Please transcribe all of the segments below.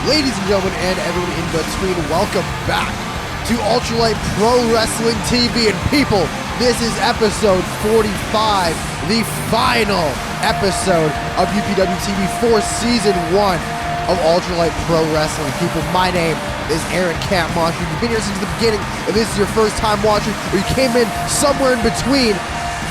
Ladies and gentlemen, and everyone in between, welcome back to Ultralight Pro Wrestling TV. And people, this is episode 45, the final episode of UPW TV for Season 1 of Ultralight Pro Wrestling. People, my name is aaroncantmosh. If you've been here since the beginning, if this is your first time watching, or you came in somewhere in between,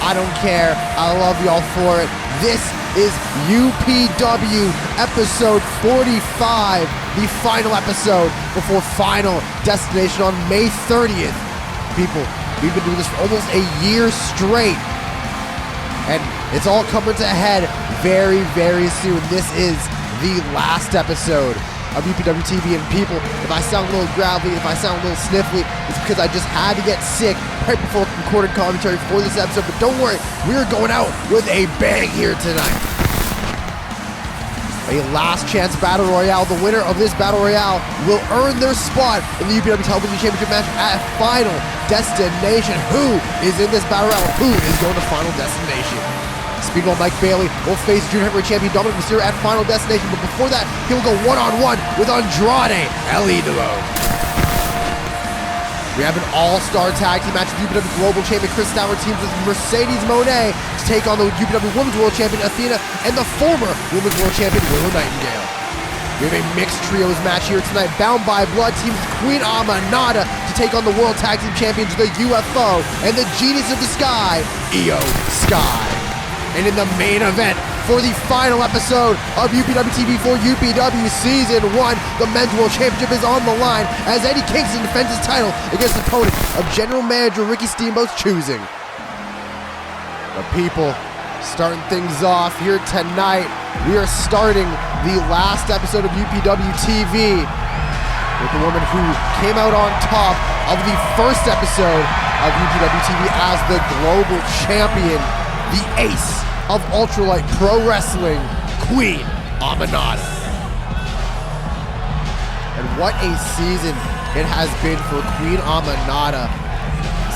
I don't care. I love y'all for it. This is UPW episode 45, the final episode before Final Destination on May 30th. People, we've been doing this for almost a year straight, and it's all coming to a head very, very soon. This is the last episode of UPW TV. And people, if I sound a little gravelly, if I sound a little sniffly, it's because I just had to get sick right before recording commentary for this episode. But don't worry, we're going out with a bang here tonight. A last chance battle royale. The winner of this battle royale will earn their spot in the UPW Television Championship match at Final Destination. Who is in this battle royale? Who is going to Final Destination? Speedball Mike Bailey will face Junior Heavyweight Champion Dominik Mysterio at Final Destination, but before that, he will go one-on-one with Andrade. We have an all-star tag team match with UPW Global Champion Kris teams with Mercedes Mone to take on the UPW Women's World Champion Athena and the former Women's World Champion Willow Nightingale. We have a mixed trios match here tonight. Bound by Blood teams with Queen Aminata to take on the World Tag Team Champions, the UFO, and the Genius of the Sky, Iyo Sky. And in the main event for the final episode of UPW TV for UPW Season 1, the Men's World Championship is on the line as Eddie Kingston defends his title against the opponent of General Manager Ricky Steamboat's choosing. The people starting things off here tonight. We are starting the last episode of UPW TV with the woman who came out on top of the first episode of UPW TV as the global champion, the ace of Ultralight Pro Wrestling, Queen Aminata. And what a season it has been for Queen Aminata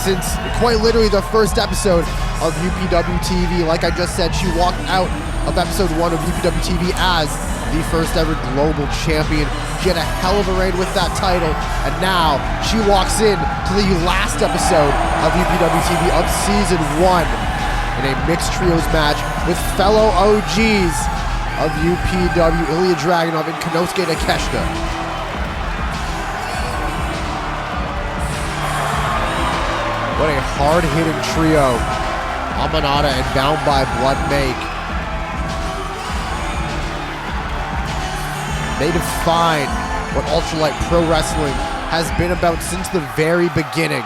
since quite literally the first episode of UPW TV. Like I just said, she walked out of episode 1 of UPW TV as the first ever global champion. She had a hell of a reign with that title, and now she walks in to the last episode of UPW TV of Season 1 in a mixed trios match with fellow OGs of UPW, Ilya Dragunov and Konosuke Takeshita. What a hard-hitting trio Aminata and Bound by Blood make. They define what Ultralight Pro Wrestling has been about since the very beginning.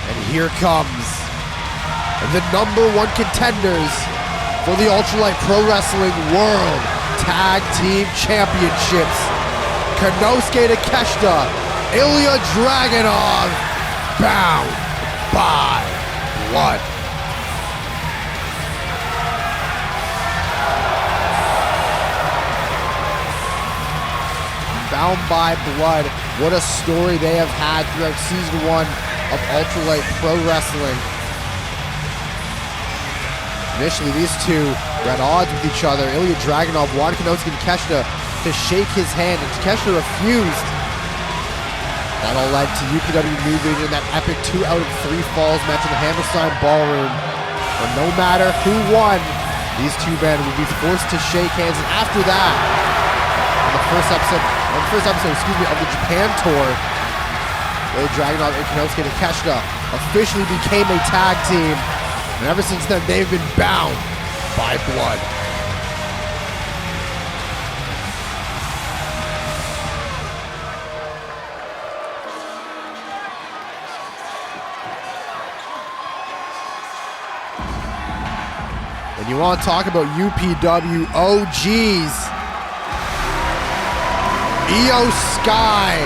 And here comes the #1 contenders for the Ultralight Pro Wrestling World Tag Team Championships. Konosuke Takeshita, Ilya Dragunov, Bound by Blood. Bound by Blood, what a story they have had throughout Season 1 of Ultralight Pro Wrestling. Initially, these two were at odds with each other. Ilya Dragunov wanted Konosuke Takeshita to shake his hand, and Takeshita refused. That all led to UPW New Vision, that epic 2 out of 3 falls match in the Hammerstein Ballroom. But no matter who won, these two men would be forced to shake hands. And after that, on the first episode of the Japan tour, Ilya Dragunov and Konosuke Takeshita officially became a tag team. And ever since then, they've been bound by blood. And you want to talk about UPW OGs. Iyo Sky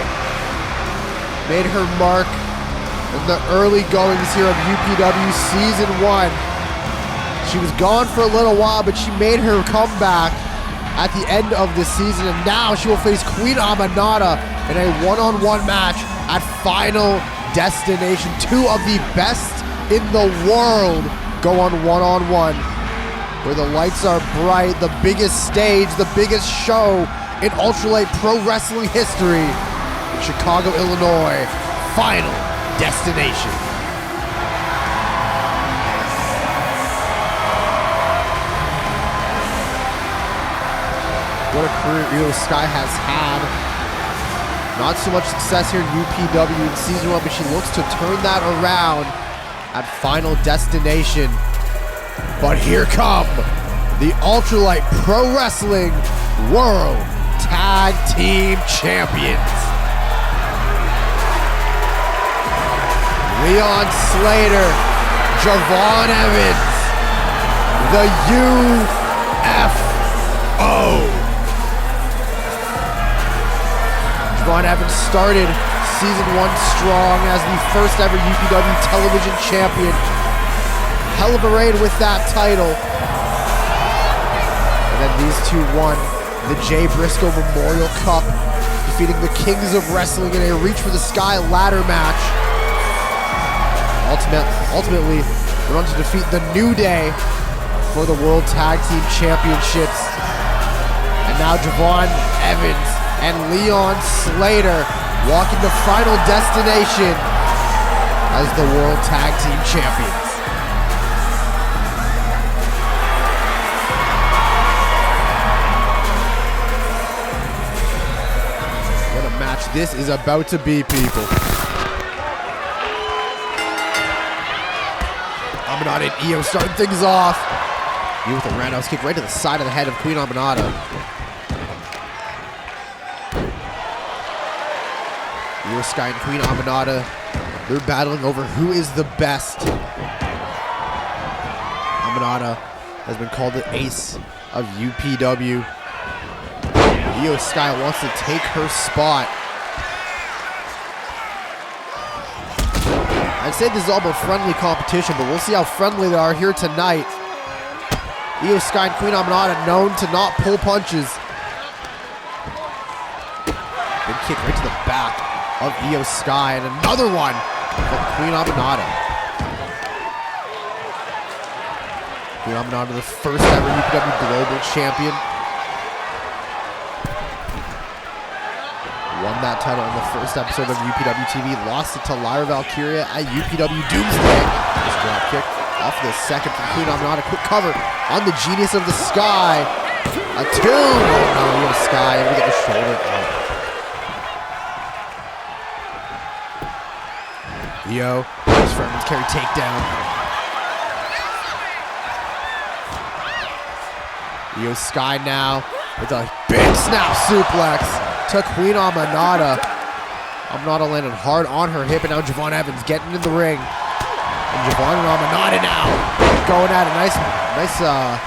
made her mark in the early goings here of UPW Season 1. She was gone for a little while, but she made her comeback at the end of the season, and now she will face Queen Aminata in a one-on-one match at Final Destination. Two of the best in the world go on one-on-one. where the lights are bright, the biggest stage, the biggest show in ultralight pro wrestling history, Chicago, Illinois, Final Destination. What a career Iyo Sky has had. Not so much success here in UPW in Season 1, but she looks to turn that around at Final Destination. But here come the Ultralight Pro Wrestling World Tag Team Champions. Leon Slater, Javon Evans, the UFO. Javon Evans started Season 1 strong as the first ever UPW television champion. Hell of a reign with that title. And then these two won the Jay Briscoe Memorial Cup, defeating the Kings of Wrestling in a Reach for the Sky ladder match. Ultimately, went on to defeat the New Day for the World Tag Team Championships. And now Javon Evans and Leon Slater walking to Final Destination as the World Tag Team Champions. What a match this is about to be, people. Aminata and Iyo starting things off. Iyo with a roundhouse kick right to the side of the head of Queen Aminata. Iyo Sky and Queen Aminata, they're battling over who is the best. Aminata has been called the ace of UPW. Iyo Sky wants to take her spot. I'd say this is all about friendly competition, but we'll see how friendly they are here tonight. Iyo Sky and Queen Aminata known to not pull punches. Big kick right to the back of Iyo Sky, and another one from Queen Aminata. Queen Aminata, the first ever UPW Global Champion. Won that title in the first episode of UPW TV, lost it to Lyra Valkyria at UPW Doomsday. Nice drop kick off the second from Queen Aminata. Quick cover on the Genius of the Sky. A two. Oh no, Iyo Sky able to get the shoulder up. Iyo, goes for a carry takedown. Iyo Sky now with a big snap suplex to Queen Aminata. Aminata landed hard on her hip, and now Javon Evans getting in the ring. And Javon and Aminata now going at a nice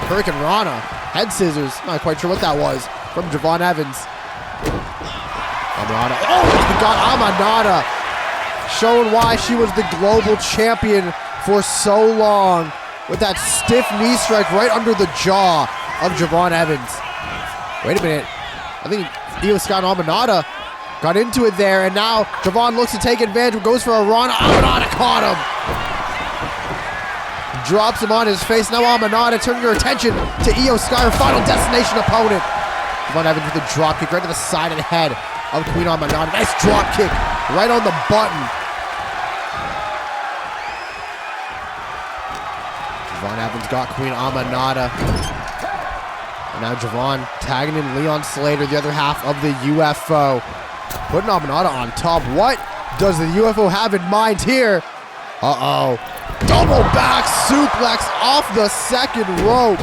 Hurricane Rana. Head scissors, not quite sure what that was, from Javon Evans. Aminata, oh my God, Aminata showing why she was the global champion for so long with that stiff knee strike right under the jaw of Javon Evans. Wait a minute, I think Iyo Sky and Aminata got into it there, and now Javon looks to take advantage, goes for a Rana. Aminata caught him. Drops him on his face. Now Aminata turning her attention to Iyo Sky, her Final Destination opponent. Javon Evans with a drop kick right to the side of the head of Queen Aminata. Nice drop kick right on the button. Javon Evans got Queen Aminata. And now Javon tagging in Leon Slater, the other half of the UFO. Putting Aminata on top. What does the UFO have in mind here? Uh-oh. Double back suplex off the second rope.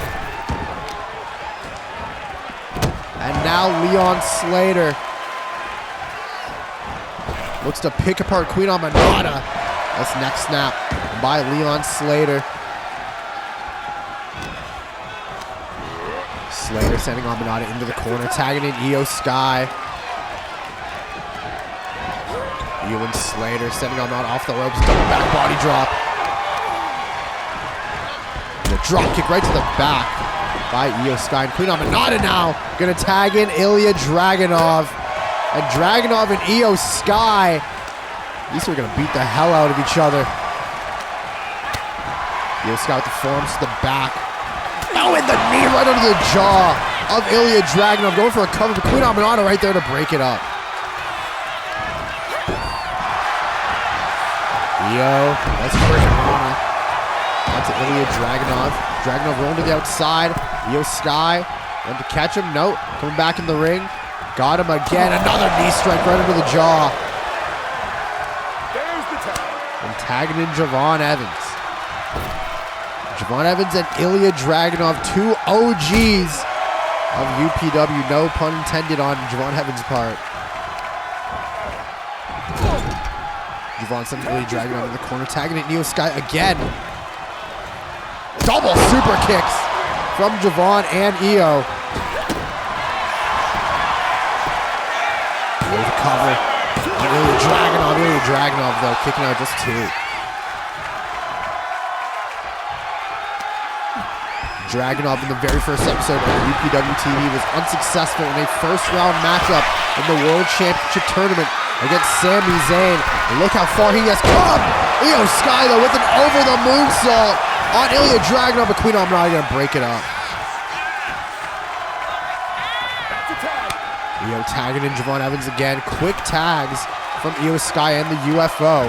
And now Leon Slater looks to pick apart Queen Aminata. That's neck snap by Leon Slater. Slater sending Aminata into the corner, tagging in Iyo Sky. Iyo and Slater sending Aminata off the ropes, double back body drop. And a drop kick right to the back by Iyo Sky. And Queen Aminata now gonna tag in Ilya Dragunov. And Dragunov and Iyo Sky, these two are gonna beat the hell out of each other. Iyo Sky with the forearms to the back. Oh, and the knee right under the jaw of Ilya Dragunov. Going for a cover, but Queen Aminata right there to break it up. Iyo, that's Hurricanrana. On to Ilya Dragunov. Dragunov rolling to the outside. Iyo Sky, went to catch him. Nope, coming back in the ring. Got him again. Another knee strike right under the jaw. There's the tag. And tagging in Javon Evans. Javon Evans and Ilya Dragunov, two OGs of UPW. No pun intended on Javon Evans' part. Javon sending Ilya Dragunov in the corner, tagging at Iyo Sky again. Double super kicks from Javon and Iyo. There's a cover. Ilya Dragunov though, kicking out just two. Dragunov in the very first episode of UPW TV was unsuccessful in a first-round matchup in the World Championship Tournament against Sami Zayn. And look how far he has come! Iyo Sky, though, with an over-the-moonsault on Ilya Dragunov, but Queen Aminata gonna break it up. Iyo tagging in Javon Evans again. Quick tags from Iyo Sky and the UFO.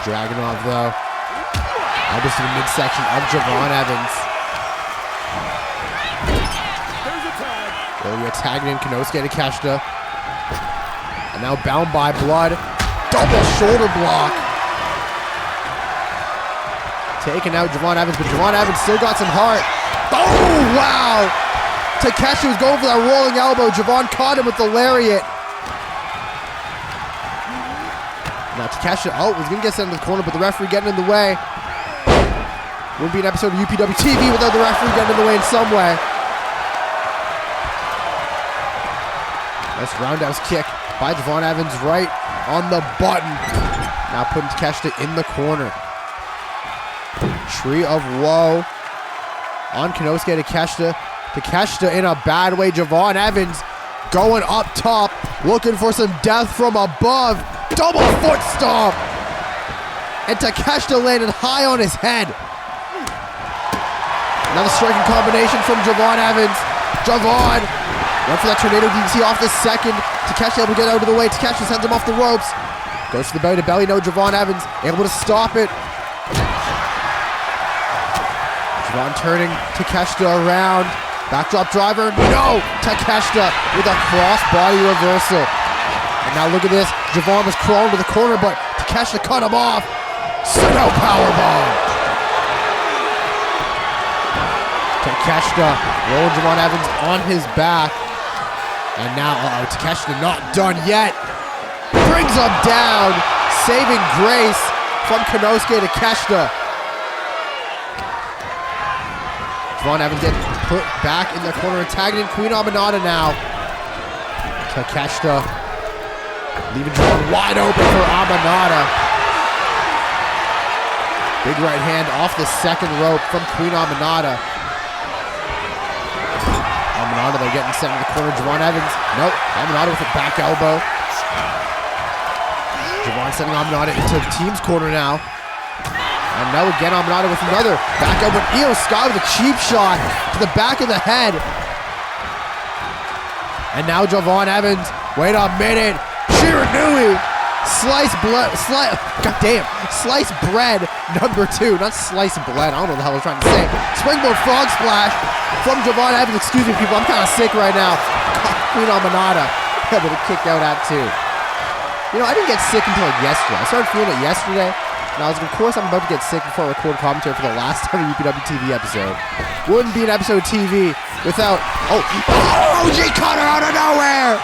Dragunov, though, now just in the midsection of Javon Evans. Ilya tagging in Konosuke Takeshita. And now bound by blood. Double shoulder block. Taking out Javon Evans, but Javon Evans still got some heart. Oh, wow! Takeshita was going for that rolling elbow. Javon caught him with the lariat. Now Takeshita, was going to get sent into the corner, but the referee getting in the way. Wouldn't be an episode of UPW TV without the referee getting in the way in some way. Nice roundhouse kick by Javon Evans right on the button. Now putting Takeshita in the corner. Tree of Woe on Konosuke Takeshita. Takeshita in a bad way. Javon Evans going up top, looking for some death from above. Double foot stomp. And Takeshita landed high on his head. Another striking combination from Javon Evans. Javon went for that tornado DDT off the second. Takeshita able to get out of the way. Takeshita sends him off the ropes. Goes for the belly to belly. No, Javon Evans able to stop it. Javon turning Takeshita around. Backdrop driver. No! Takeshita with a cross-body reversal. And now look at this. Javon was crawling to the corner, but Takeshita cut him off. Pseudo powerbomb. Takeshita rolling Javon Evans on his back. And now, Takeshita not done yet. Brings him down. Saving grace from Konosuke Takeshita. Javon Evans getting put back in the corner and tagging in Queen Aminata now. Takeshita leaving Javon wide open for Aminata. Big right hand off the second rope from Queen Aminata. Aminata, they're getting sent in the corner. Javon Evans, nope. Aminata with a back elbow. Javon sending Aminata into the team's corner now. And now again, Aminata with another back elbow. Iyo Sky with a cheap shot to the back of the head. And now Javon Evans, wait a minute. Shiranui, sliced bread number 2, not sliced bread. I don't know what the hell I was trying to say. Springboard frog splash from Javon Evans. Excuse me, people, I'm kind of sick right now. Queen Aminata able to kick out at 2. You know, I didn't get sick until like yesterday. I started feeling it yesterday. And I was like, of course I'm about to get sick before I record commentary for the last ever UPW TV episode. Wouldn't be an episode of TV without, OG Cutter out of nowhere!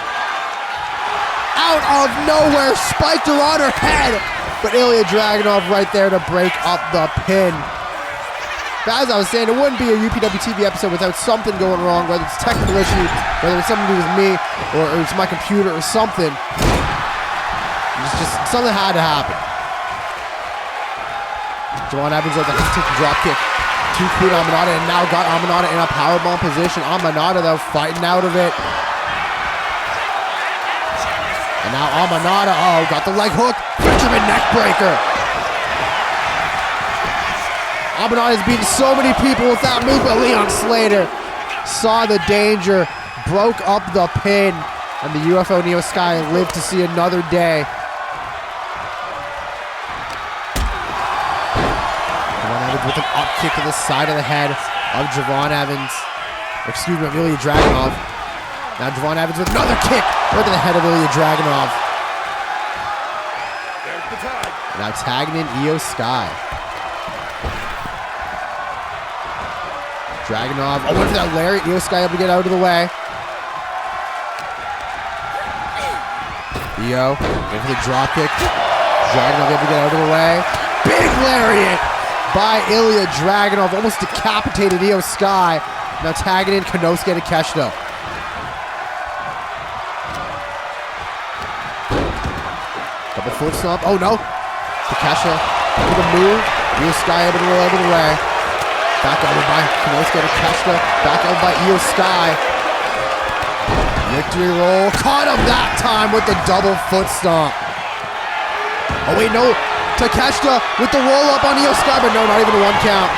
Out of nowhere, spiked her on her head. But Ilya Dragunov right there to break up the pin. But as I was saying, it wouldn't be a UPW TV episode without something going wrong, whether it's a technical issue, whether it's something to do with me, or it's my computer or something. It's just something had to happen. Javon Evans with a kick drop kick to Queen Aminata, and now got Aminata in a powerbomb position. Aminata, though, fighting out of it. And now Aminata, got the leg hook. Benjamin neck breaker. Aminata has beaten so many people with that move, but Leon Slater saw the danger, broke up the pin, and the UFO Iyo Sky lived to see another day. Javon Evans with an up kick to the side of the head of Javon Evans. Excuse me, Ilya Dragunov. Now Javon Evans with another kick right to the head of Ilya Dragunov. There's the tag. Now tagging in Iyo Sky. Dragunov, went for that lariat. Iyo Sky able to get out of the way. Iyo, going for the drop kick. Dragunov able to get out of the way. Big lariat by Ilya Dragunov. Almost decapitated Iyo Sky. Now tagging in Konosuke Takeshita. Double foot stomp. Oh no. Takeshita with a move. Iyo Sky able to roll out of the way. Back over by Konosuke Takeshita. Back over by Iyo Sky. Victory roll. Caught him that time with the double foot stomp. Oh wait, no. Takeshita with the roll up on Iyo Sky, but no, not even a 1 count.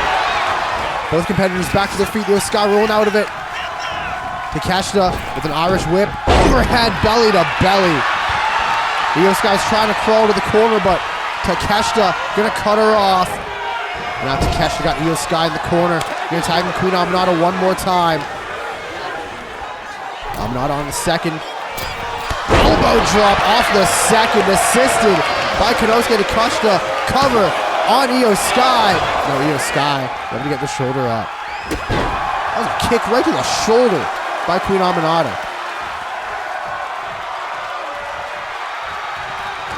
Both competitors back to their feet. Iyo Sky rolling out of it. Takeshita with an Irish whip. Overhead belly to belly. Iyo Sky's trying to crawl to the corner, but Takeshita gonna cut her off. Now Takeshita got Iyo Sky in the corner. Gonna tag in Queen Aminata one more time. Aminata on the second. Elbow drop off the second, assisted by Konosuke Takeshita. Cover on Iyo Sky. No, Iyo Sky, let me get the shoulder up. That was a kick right to the shoulder by Queen Aminata.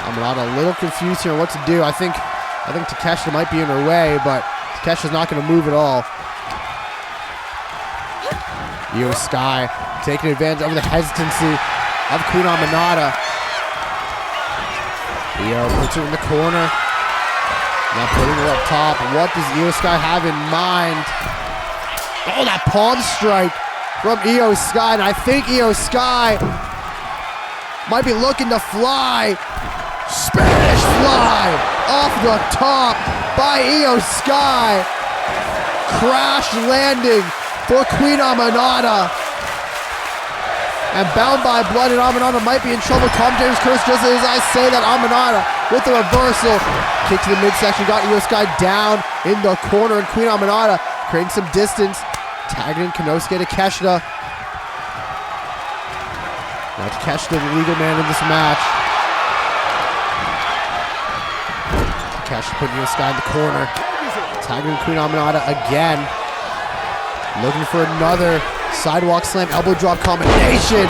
Aminata a little confused here on what to do. I think Takeshita might be in her way, but Takeshita's not going to move at all. Iyo Sky taking advantage of the hesitancy of Queen Aminata. Iyo puts her in the corner. Now putting her up top. What does Iyo Sky have in mind? Oh, that palm strike from Iyo Sky. And I think Iyo Sky might be looking to fly. Spanish fly off the top by Iyo Sky. Crash landing for Queen Aminata. And bound by blood, and Aminata might be in trouble. Commentators curse just as I say that. Aminata with the reversal. Kick to the midsection, got Iyo Sky down in the corner, and Queen Aminata creating some distance. Tagging in Konosuke Takeshita. Now Takeshita, the legal man in this match. Takeshita putting Iyo Sky in the corner. Tagging in Queen Aminata again. Looking for another sidewalk slam, elbow drop combination.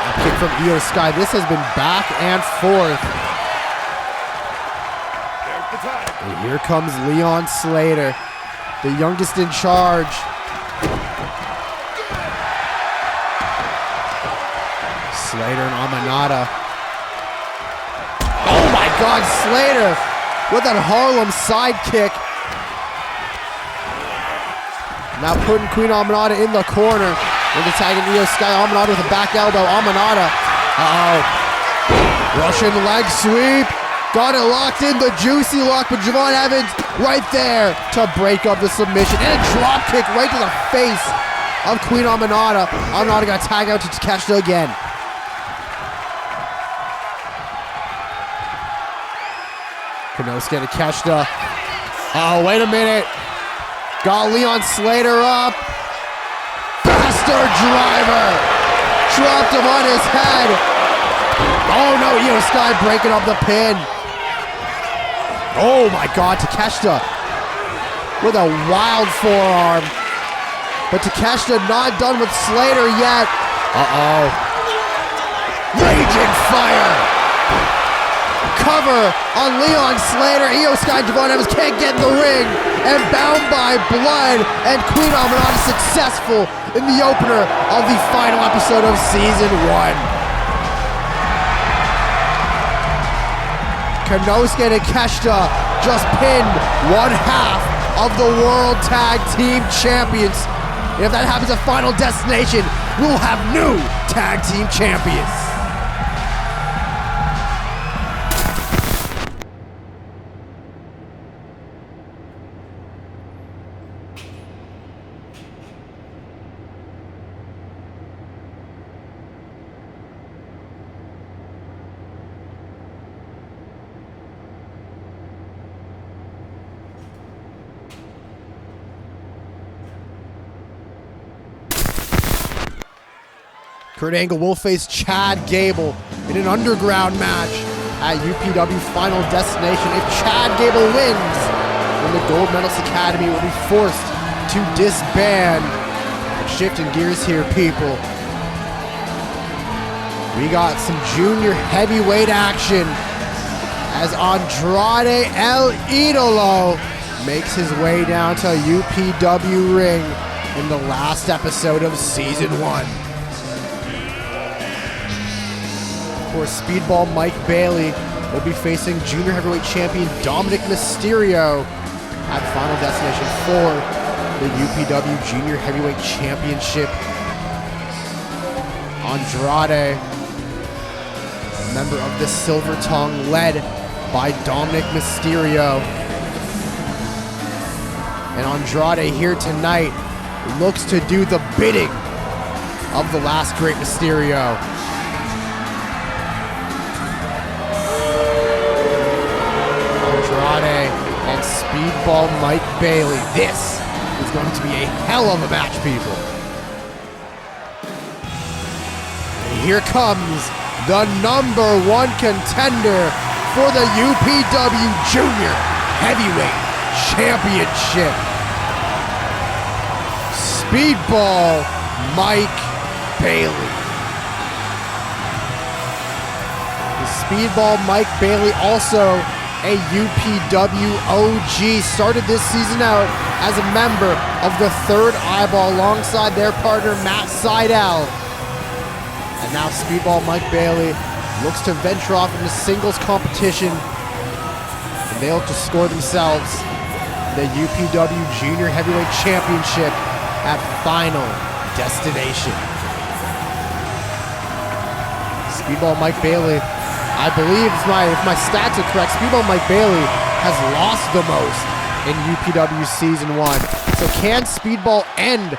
A kick from Iyo Sky. This has been back and forth. And here comes Leon Slater, the youngest in charge. Slater and Aminata. Oh my God, Slater with that Harlem sidekick. Now putting Queen Aminata in the corner. Into tagging Iyo Sky. Aminata with a back elbow. Aminata. Russian leg sweep. Got it locked in. The juicy lock. But Javon Evans right there to break up the submission. And a drop kick right to the face of Queen Aminata. Aminata got tagged out to Takeshita again. Konosuke Takeshita. Oh, wait a minute. Got Leon Slater up. Bastard driver. Dropped him on his head. Oh no, Iyo Sky breaking up the pin. Oh my God, Takeshita with a wild forearm. But Takeshita not done with Slater yet. Raging fire. Cover on Leon Slater. Iyo Sky and Javon Evans can't get in the ring. And bound by blood. And Queen Aminata successful in the opener of the final episode of Season 1. Konosuke Takeshita just pinned one half of the World Tag Team Champions. And if that happens at Final Destination, we'll have new Tag Team Champions. Kurt Angle will face Chad Gable in an underground match at UPW Final Destination. If Chad Gable wins, then the Gold Medalist Academy will be forced to disband. Shifting gears here, people. We got some junior heavyweight action as Andrade El Idolo makes his way down to UPW ring in the last episode of Season 1. Of course, Speedball Mike Bailey will be facing junior heavyweight champion Dominik Mysterio at Final Destination 4, the UPW Junior Heavyweight Championship. Andrade, a member of the Silver Tongue, led by Dominik Mysterio. And Andrade here tonight looks to do the bidding of the last great Mysterio. Andrade and Speedball Mike Bailey. This is going to be a hell of a match, people. And here comes the #1 contender for the UPW Junior Heavyweight Championship. Speedball Mike Bailey. Speedball Mike Bailey, also a UPW OG, started this season out as a member of the Third Eyeball alongside their partner Matt Seidel. And now Speedball Mike Bailey looks to venture off into singles competition, and they look to score themselves the UPW Junior Heavyweight Championship at Final Destination. Speedball Mike Bailey, I believe, if my stats are correct, Speedball Mike Bailey has lost the most in UPW Season 1. So can Speedball end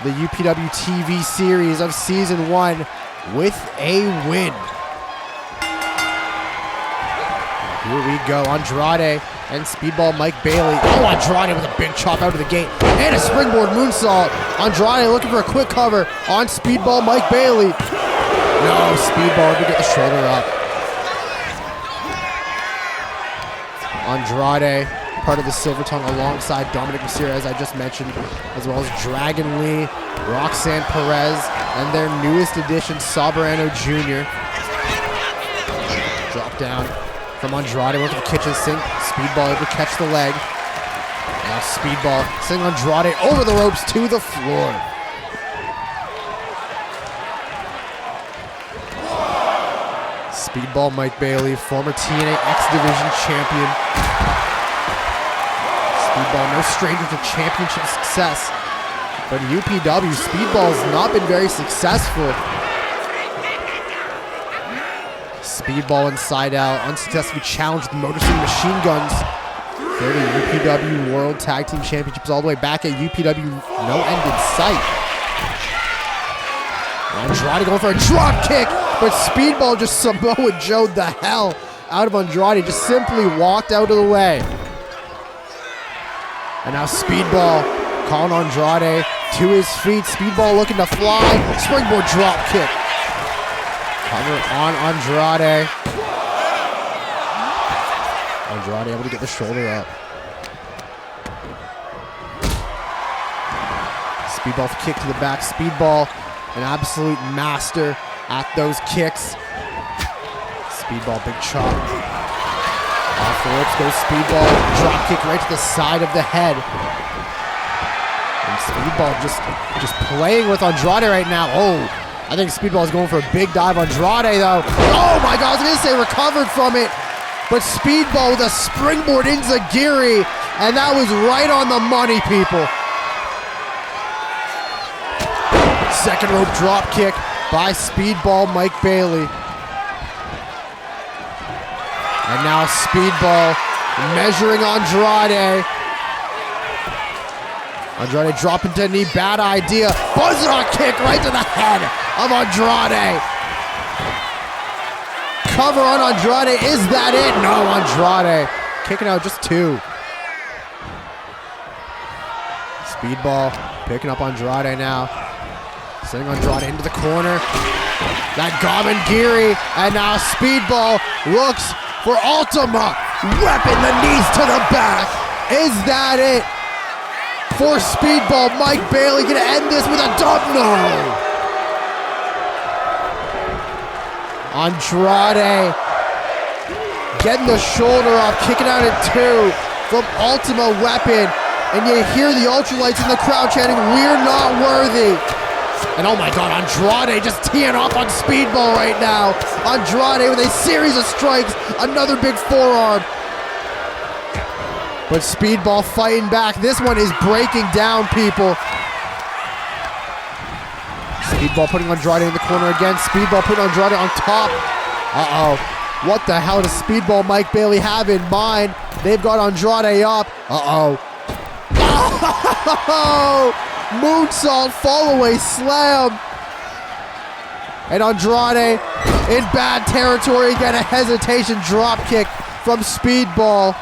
the UPW TV series of Season 1 with a win? Here we go, Andrade and Speedball Mike Bailey. Oh, Andrade with a big chop out of the gate and a springboard moonsault. Andrade looking for a quick cover on Speedball Mike Bailey. No, Speedball to get the shoulder up. Andrade, part of the Silver Tongue, alongside Dominik Mysterio, as I just mentioned, as well as Dragon Lee, Roxanne Perez, and their newest addition, Soberano Jr. Drop down from Andrade, went to the kitchen sink. Speedball able to catch the leg. Now Speedball sending Andrade over the ropes to the floor. Speedball Mike Bailey, former TNA X Division champion. Speedball, no stranger to championship success. But in UPW, Speedball has not been very successful. Speedball and Seidel unsuccessfully challenged the Motor City Machine Guns for the UPW World Tag Team Championships all the way back at UPW No End in Sight. Andrade going for a drop kick, but Speedball just Samoa Joe'd the hell out of Andrade, just simply walked out of the way. And now Speedball calling Andrade to his feet. Speedball looking to fly, springboard drop kick. Cover on Andrade. Andrade able to get the shoulder up. Speedball kick to the back. Speedball, an absolute master at those kicks. Speedball, big chop. Off the ropes goes Speedball. Drop kick right to the side of the head. And Speedball just playing with Andrade right now. Oh, I think Speedball is going for a big dive. Andrade, though. Oh my God, I was going to say recovered from it. But Speedball with a springboard enziguri. And that was right on the money, people. Second rope drop kick by Speedball Mike Bailey. And now Speedball measuring Andrade. Andrade dropping to knee, bad idea. Buzzsaw kick right to the head of Andrade. Cover on Andrade, is that it? No, Andrade kicking out just two. Speedball picking up Andrade now. Sending Andrade into the corner. That Giri, and now Speedball looks for Ultima. Weapon the knees to the back. Is that it for Speedball Mike Bailey? Gonna end this with a dub? No. Andrade getting the shoulder up, kicking out at 2 from Ultima Weapon. And you hear the Ultralights in the crowd chanting, "We're not worthy." And oh my God, Andrade just teeing off on Speedball right now. Andrade with a series of strikes, another big forearm. But Speedball fighting back. This one is breaking down, people. Speedball putting Andrade in the corner again. Speedball putting Andrade on top. Uh-oh. What the hell does Speedball Mike Bailey have in mind? They've got Andrade up. Uh-oh. Oh! Moonsault, fall-away slam. And Andrade in bad territory. Again, a hesitation drop kick from Speedball.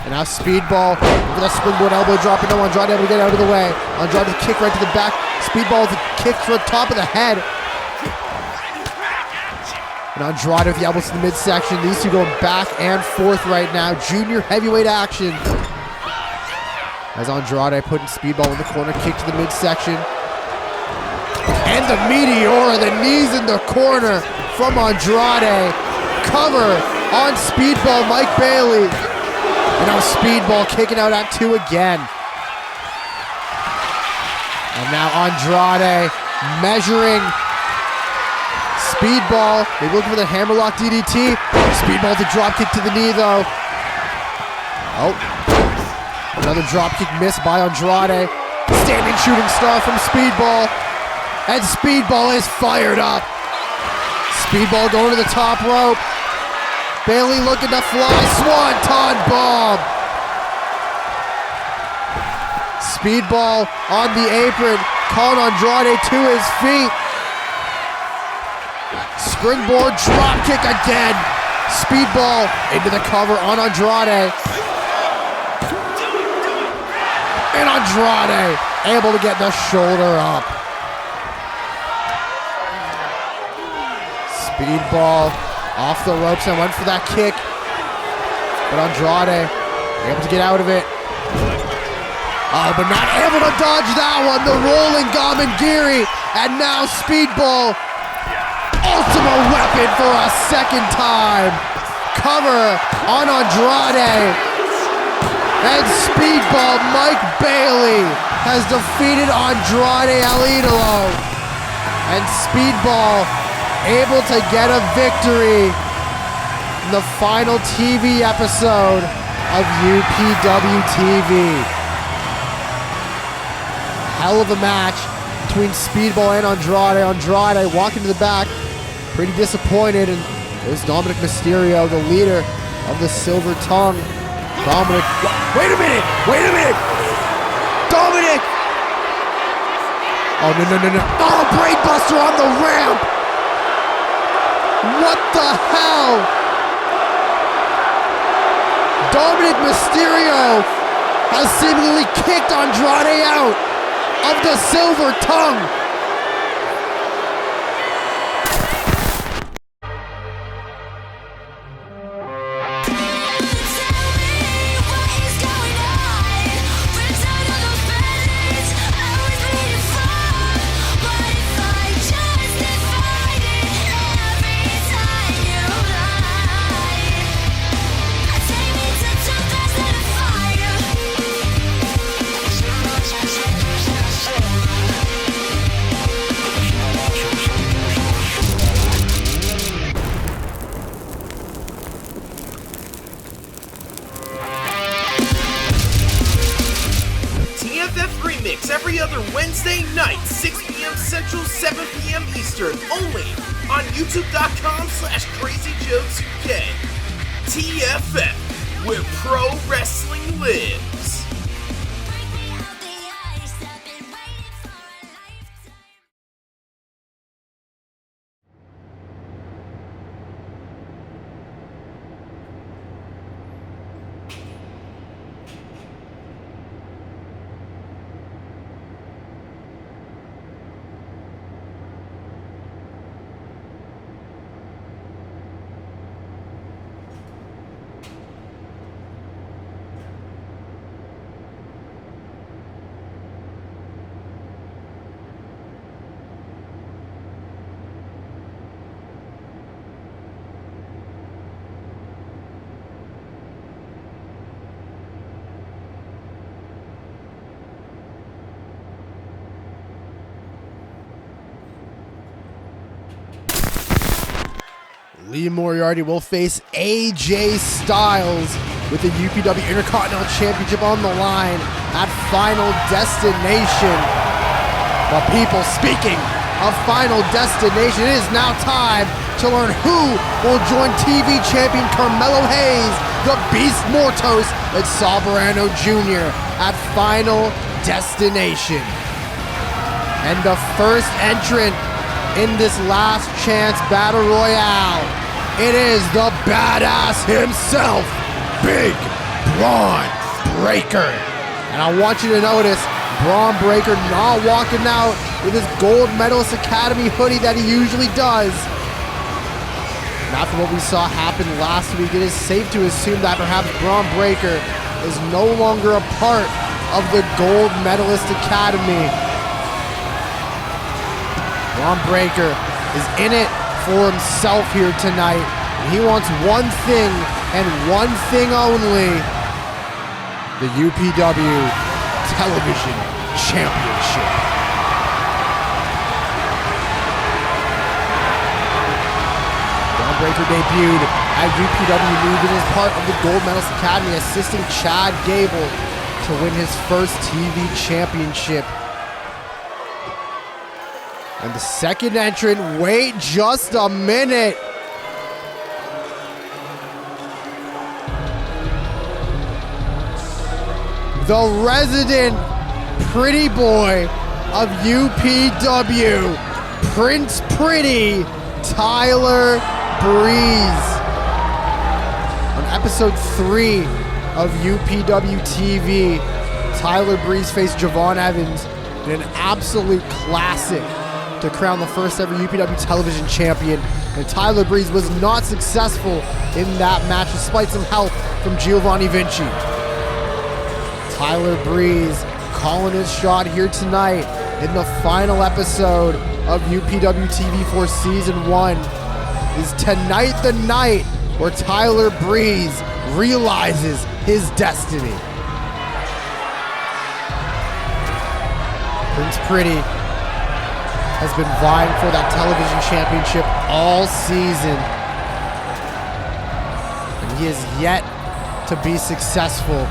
And now Speedball with a springboard elbow drop. No, Andrade able to get out of the way. Andrade with a kick right to the back. Speedball with a kick to the top of the head. And Andrade with the elbows to the midsection. These two going back and forth right now. Junior heavyweight action. As Andrade putting Speedball in the corner, kick to the midsection. And the Meteora, the knees in the corner from Andrade. Cover on Speedball Mike Bailey. And now Speedball kicking out at 2 again. And now Andrade measuring Speedball. Maybe looking for the hammerlock DDT. Speedball with a drop kick to the knee though. Oh. Another drop kick missed by Andrade. Standing shooting star from Speedball. And Speedball is fired up. Speedball going to the top rope. Bailey looking to fly. Swanton bomb. Speedball on the apron. Calling Andrade to his feet. Springboard drop kick again. Speedball into the cover on Andrade. And Andrade able to get the shoulder up. Speedball off the ropes and went for that kick. But Andrade able to get out of it. Oh, but not able to dodge that one. The rolling Giri. And now Speedball. Ultima Weapon for a second time. Cover on Andrade. And Speedball Mike Bailey has defeated Andrade El Idolo. And Speedball able to get a victory in the final TV episode of UPW TV. Hell of a match between Speedball and Andrade. Andrade walking to the back, pretty disappointed, and there's Dominik Mysterio, the leader of the Silver Tongue. Dominik, wait a minute! Dominik! Oh, no. Oh, Brainbuster on the ramp! What the hell? Dominik Mysterio has seemingly kicked Andrade out of the Silver Tongue. Every other Wednesday night, 6 p.m. Central, 7 p.m. Eastern, only on youtube.com/CrazyJokesUK. TFF, where pro wrestling lives. Lee Moriarty will face AJ Styles with the UPW Intercontinental Championship on the line at Final Destination. But people, speaking of Final Destination, it is now time to learn who will join TV champion Carmelo Hayes, the Beast Mortos, and Soberano Jr. at Final Destination. And the first entrant in this last chance battle royale, it is the badass himself, Big Braun Breaker. And I want you to notice Braun Breaker not walking out with his Gold Medalist Academy hoodie that he usually does. And after what we saw happen last week, it is safe to assume that perhaps Braun Breaker is no longer a part of the Gold Medalist Academy. Braun Breaker is in it for himself here tonight. And he wants one thing and one thing only: the UPW Television Championship. Braun Breaker debuted at UPW Legion as part of the Gold Medalist Academy, assisting Chad Gable to win his first TV championship. And the second entrant, wait just a minute. The resident pretty boy of UPW, Prince Pretty, Tyler Breeze. On episode 3 of UPW TV, Tyler Breeze faced Javon Evans in an absolute classic to crown the first ever UPW television champion. And Tyler Breeze was not successful in that match despite some help from Giovanni Vinci. Tyler Breeze calling his shot here tonight in the final episode of UPW TV for Season 1. Is tonight the night where Tyler Breeze realizes his destiny? Prince Pretty has been vying for that television championship all season, and he has yet to be successful.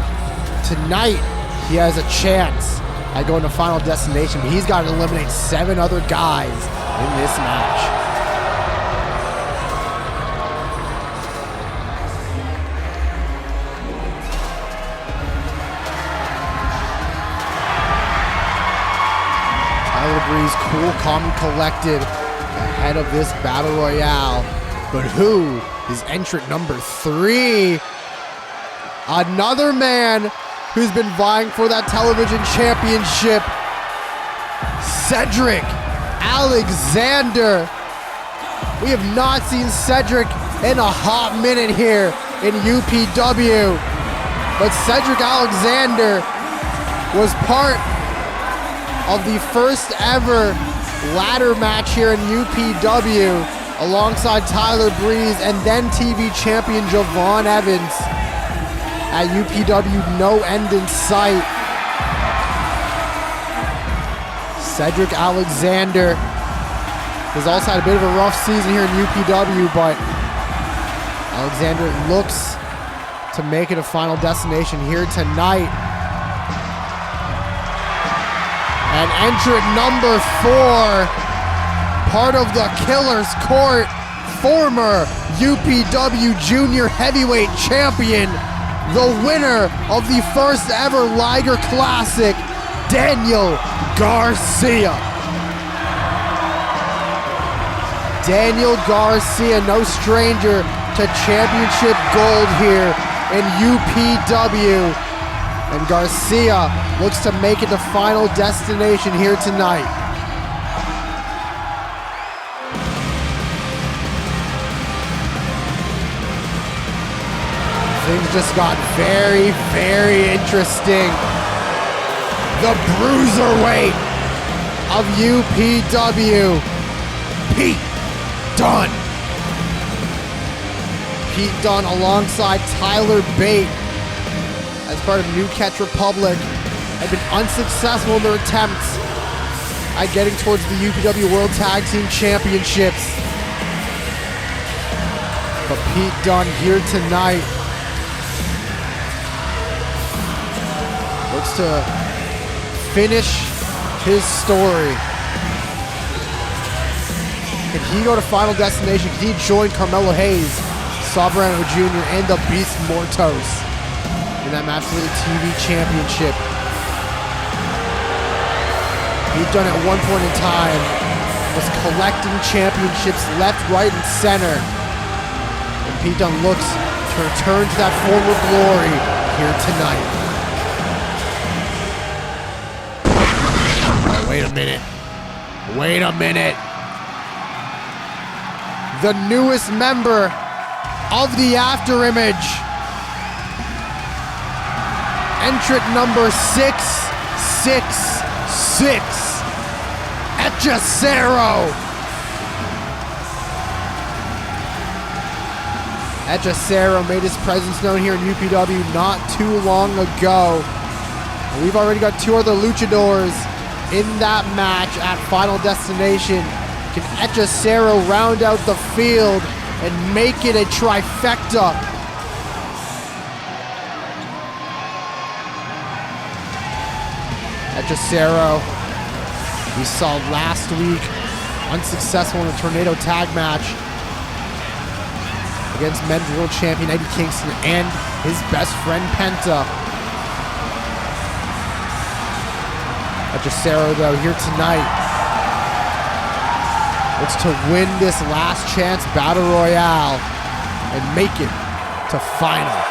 Tonight, he has a chance at going to Final Destination, but he's got to eliminate 7 other guys in this match. Tyler Breeze, cool, calm, and collected ahead of this battle royale. But who is entrant number 3? Another man who's been vying for that television championship, Cedric Alexander. We have not seen Cedric in a hot minute here in UPW, but Cedric Alexander was part of the first ever ladder match here in UPW alongside Tyler Breeze and then TV champion Javon Evans at UPW No End in Sight. Cedric Alexander has also had a bit of a rough season here in UPW, but Alexander looks to make it a Final Destination here tonight. And entrant number 4, part of the Killer's Court, former UPW Junior Heavyweight Champion, the winner of the first ever Liger Classic, Daniel Garcia. Daniel Garcia, no stranger to championship gold here in UPW. And Garcia looks to make it to Final Destination here tonight. Things just got very, very interesting. The bruiserweight of UPW, Pete Dunne. Pete Dunne alongside Tyler Bate as part of New Catch Republic had been unsuccessful in their attempts at getting towards the UPW World Tag Team Championships. But Pete Dunne here tonight looks to finish his story. Can he go to Final Destination? Can he join Carmelo Hayes, Soberano Jr., and the Beast Mortos in that match for the TV Championship? Pete Dunne at one point in time was collecting championships left, right, and center. And Pete Dunne looks to return to that former glory here tonight. Oh, wait a minute. Wait a minute. The newest member of the After Image. Entrant number 666. Echacero. Echacero made his presence known here in UPW not too long ago. And we've already got two other luchadors in that match at Final Destination. Can Echacero round out the field and make it a trifecta? Echacero, we saw last week, unsuccessful in a tornado tag match against men's world champion Eddie Kingston and his best friend Penta. Echacero, though, here tonight looks to win this last chance battle royale and make it to Final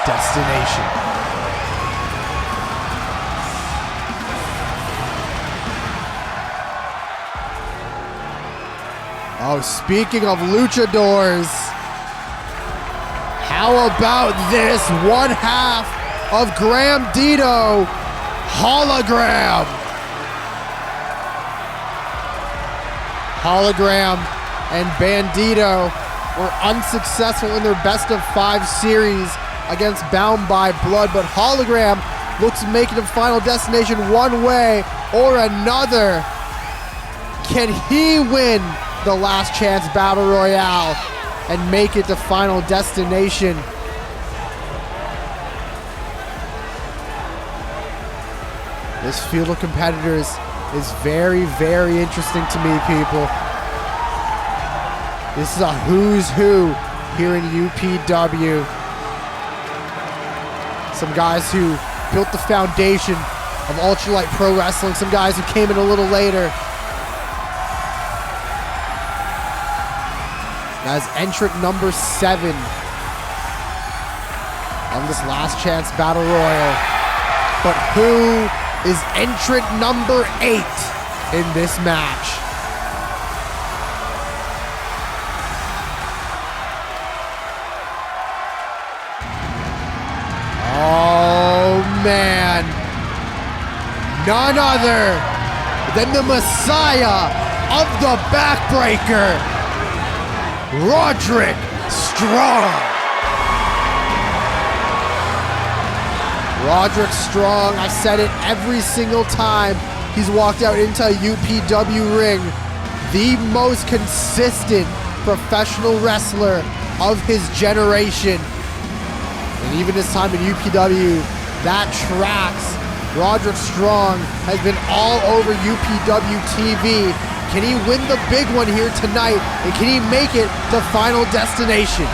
Destination. Oh, speaking of luchadors, how about this one half of Graham Dito Hologram? Hologram and Bandito were unsuccessful in their best of 5 series against Bound by Blood, but Hologram looks to make it to Final Destination one way or another. Can he win the last chance battle royale and make it to Final Destination? This field of competitors is very, very interesting to me, people. This is a who's who here in UPW. Some guys who built the foundation of ultralight pro wrestling, some guys who came in a little later. As entrant number 7 on this last chance battle royal. But who is entrant number 8 in this match? Oh man, none other than the Messiah of the Backbreaker, Roderick Strong. Roderick Strong, I've said it every single time he's walked out into a UPW ring. The most consistent professional wrestler of his generation. And even his time in UPW, that tracks. Roderick Strong has been all over UPW TV. Can he win the big one here tonight? And can he make it to Final Destination?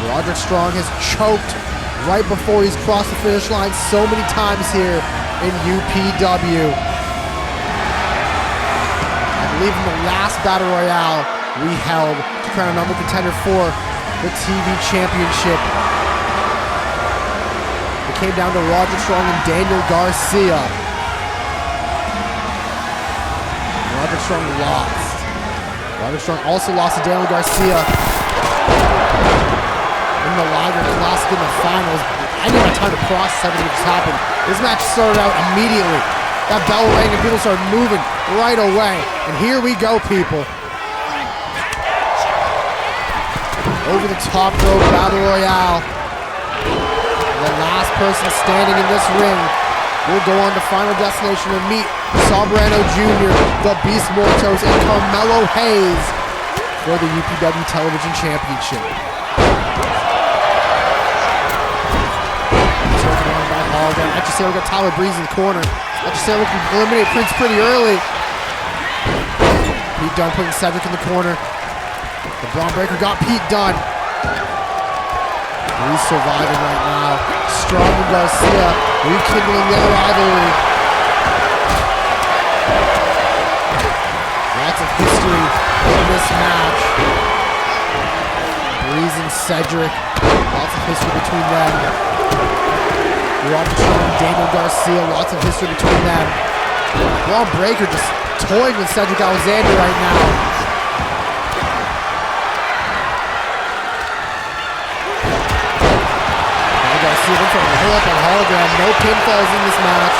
Roderick Strong has choked right before he's crossed the finish line so many times here in UPW. I believe in the last Battle Royale we held to crown a number contender for the TV Championship, it came down to Roderick Strong and Daniel Garcia. Roderick Strong lost. Roderick Strong also lost to Daniel Garcia in the Liger Classic in the finals. I didn't have time to process everything that just happened. This match started out immediately. That bell rang and people started moving right away. And here we go, people. Over the top rope battle royale. The last person standing in this ring will go on to Final Destination and meet Soberano Jr., the Beast Mortos, and Carmelo Hayes for the UPW Television Championship. Taken on by Hologram. Echesero got Tyler Breeze in the corner. Echesero can eliminate Prince pretty early. Pete Dunne putting Cedric in the corner. The Braun Breaker got Pete Dunne. Breeze surviving right now. Strong and Garcia rekindling their rivalry. Lots of history in this match. Breeze and Cedric. Lots of history between them. Roger Strong and Daniel Garcia. Lots of history between them. Braun Breaker just toying with Cedric Alexander right now. Garcia went from the hill up on Hologram. No pinfalls in this match.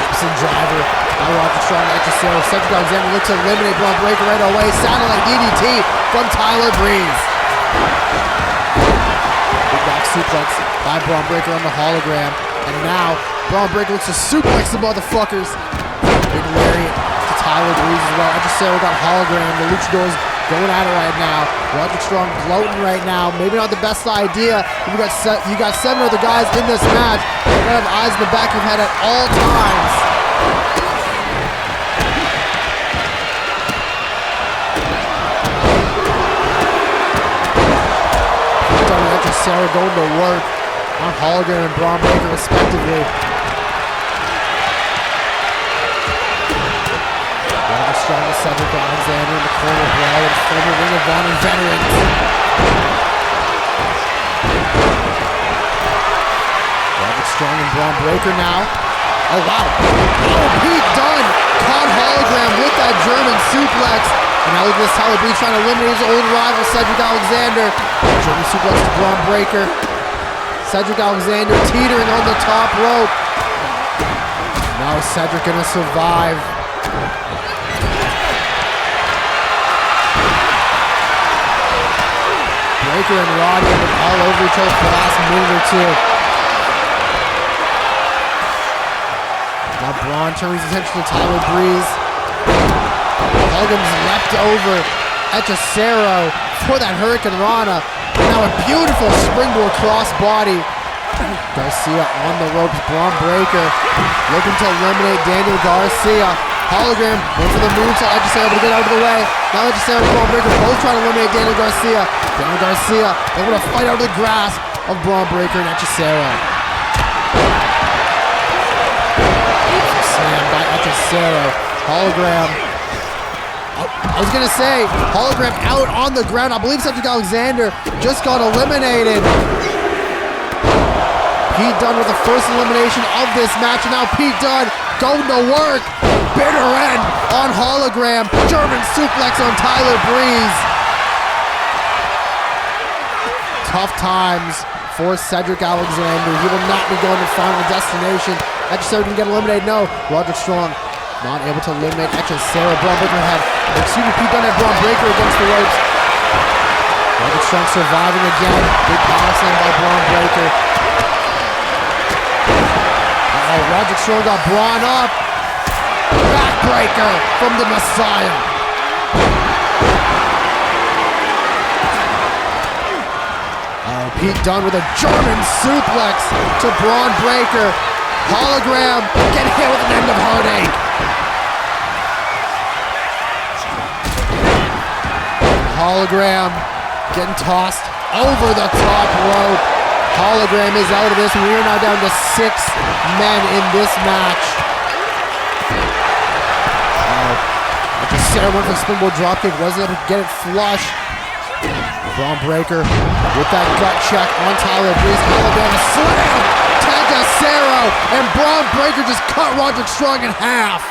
Gibson driver by Roger Strong and Echesero. Cedric Alexander looks to eliminate Braun Breaker right away. Satellite DDT from Tyler Breeze. Big back suplex by Braun Breaker on the Hologram. And now Braun Breaker looks to suplex the motherfuckers. Big lariat to Tyler Breeze as well. Echesero got Hologram. The Luchadors going at it right now. Roger Strong gloating right now. Maybe not the best idea. You got 7 other guys in this match. You gotta have eyes in the back of your head at all times. Echesero going to work on Hologram and Braun Breaker respectively. Strong to Cedric Alexander in the corner brawl and former Ring of Honor veterans. Robert Strong and Braun Breaker now. Oh wow. Oh, Pete Dunne caught Hologram with that German suplex. And now look at this Tyler Breeze trying to eliminate his old rival Cedric Alexander. German suplex to Braun Breaker. Cedric Alexander teetering on the top rope. Now is Cedric gonna survive? Breaker and Roddy are all over each other for the last minute or two. Now Braun turns his attention to Tyler Breeze. Hogan's leapt over Echesero for that Hurricane Rana. Now a beautiful springboard crossbody. Garcia on the ropes. Braun Breaker looking to eliminate Daniel Garcia. Hologram went for the moonsault. Echesero able to get out of the way. Now Echesero and Braun Breaker both trying to eliminate Daniel Garcia. Daniel Garcia able to fight out of the grasp of Braun Breaker and Echesero. Slam by Echesero. Hologram. I was going to say, Hologram out on the ground. I believe Cedric Alexander just got eliminated. Pete Dunne with the first elimination of this match. And now Pete Dunne going to work. Bitter end on Hologram. German suplex on Tyler Breeze. Tough times for Cedric Alexander. He will not be going to Final Destination. Echesero didn't get eliminated. No. Roger Strong not able to eliminate Echesero. Braun Breaker had, Pete Dunne had Braun Breaker against the ropes. Roger Strong surviving again. Big power slam by Braun Breaker. Roger Strong got Braun up. Backbreaker from the Messiah. Pete Dunne with a German suplex to Braun Breaker. Hologram getting hit with an end of heartache. Hologram getting tossed over the top rope. Hologram is out of this. We are now down to 6 men in this match. Echesero went for the springboard dropkick, wasn't able to get it flush. Braun Breaker with that gut check on Tyler Breeze. Hologram slam to Echesero, and Braun Breaker just cut Roderick Strong in half.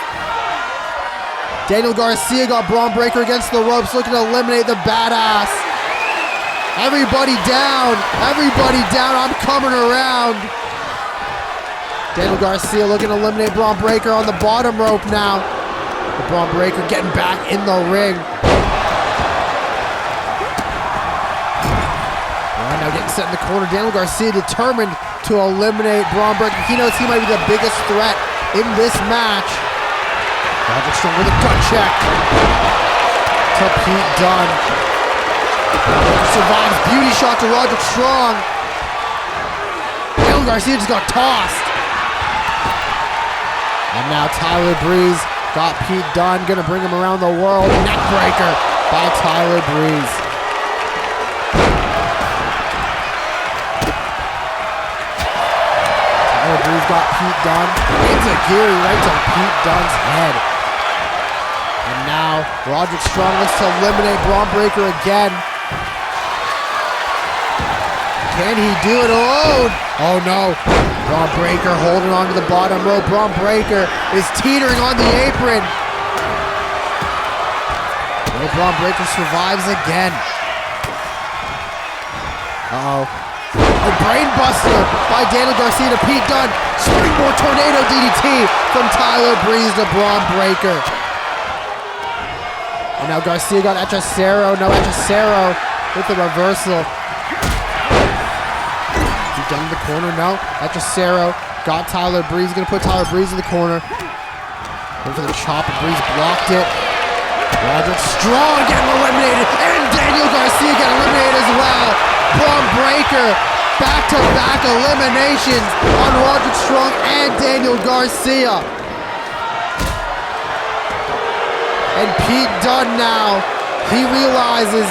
Daniel Garcia got Braun Breaker against the ropes, looking to eliminate the badass. Everybody down, I'm coming around. Daniel Garcia looking to eliminate Braun Breaker on the bottom rope now. But Braun Breaker getting back in the ring. Right now getting set in the corner. Daniel Garcia determined to eliminate Braun Breaker. He knows he might be the biggest threat in this match. Roderick Strong with a gut check to Pete Dunne. Survives, beauty shot to Roderick Strong. Daniel Garcia just got tossed. And now Tyler Breeze got Pete Dunne, gonna bring him around the world. Neck breaker by Tyler Breeze. Tyler Breeze got Pete Dunne. Enziguri right to Pete Dunne's head. And now Roderick Strong looks to eliminate Braun Breaker again. Can he do it alone? Oh no. Braun Breaker holding on to the bottom rope. Braun Breaker is teetering on the apron. Well, Braun Breaker survives again. Uh-oh. A brainbuster by Daniel Garcia to Pete Dunne. Springboard tornado DDT from Tyler Breeze to Braun Breaker. And now Garcia got Hechicero. No, Hechicero with the reversal. Pete Dunne in the corner. No, Hechicero got Tyler Breeze. Gonna put Tyler Breeze in the corner. Went for the chop, and Breeze blocked it. Roderick Strong getting eliminated, and Daniel Garcia getting eliminated as well. Braun Breaker, back-to-back eliminations on Roderick Strong and Daniel Garcia. And Pete Dunne now, he realizes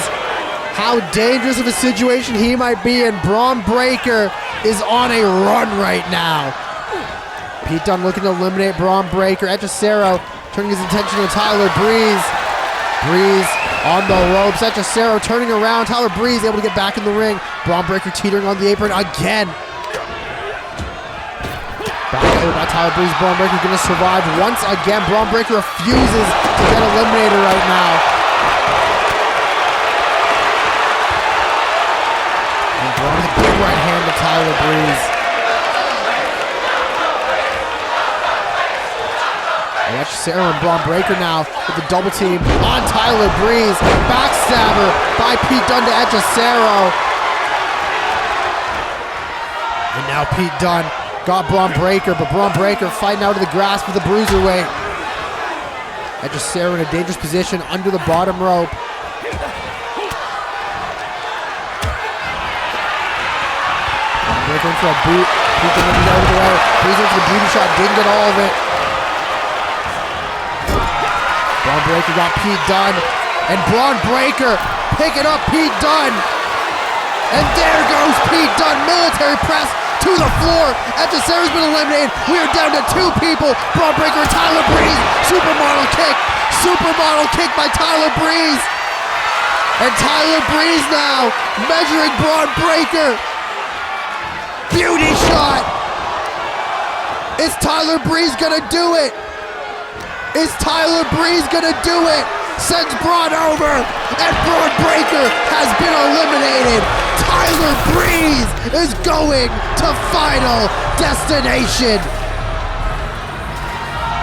how dangerous of a situation he might be, and Braun Breaker is on a run right now. Pete Dunne looking to eliminate Braun Breaker. Hechicero turning his attention to Tyler Breeze. Breeze on the ropes. Hechicero turning around. Tyler Breeze able to get back in the ring. Braun Breaker teetering on the apron again. Back over by Tyler Breeze. Braun Breaker going to survive once again. Braun Breaker refuses to get eliminated right now. And Braun with a big right hand to Tyler Breeze. Hechicero and Braun Breaker now with the double team on Tyler Breeze. Backstabber by Pete Dunne to Hechicero. And now Pete Dunne got Braun Breaker, but Braun Breaker fighting out of the grasp of the bruiserweight. Hechicero in a dangerous position under the bottom rope. Braun Breaker in for a boot. Pete Dunne out of the way. Breeze into the beauty shot, didn't get all of it. Braun Breaker got Pete Dunne, and Braun Breaker picking up Pete Dunne. And there goes Pete Dunne, military press to the floor. Hechicero's been eliminated. We are down to two people. Braun Breaker and Tyler Breeze. Supermodel kick by Tyler Breeze. And Tyler Breeze now measuring Braun Breaker. Beauty shot. Is Tyler Breeze gonna do it? Is Tyler Breeze gonna do it? Sends Braun over, and Braun Breaker has been eliminated. Tyler Breeze is going to Final Destination.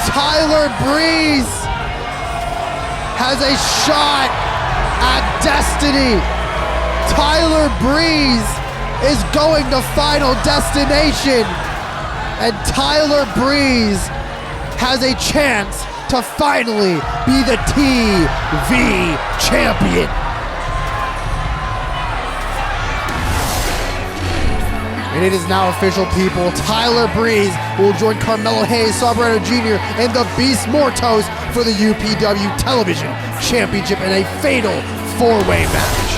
Tyler Breeze has a shot at destiny. Tyler Breeze is going to Final Destination, and Tyler Breeze has a chance to finally be the TV champion. And it is now official, people. Tyler Breeze will join Carmelo Hayes, Sabredo Jr., and the Beast Mortos for the UPW Television Championship in a fatal four-way match.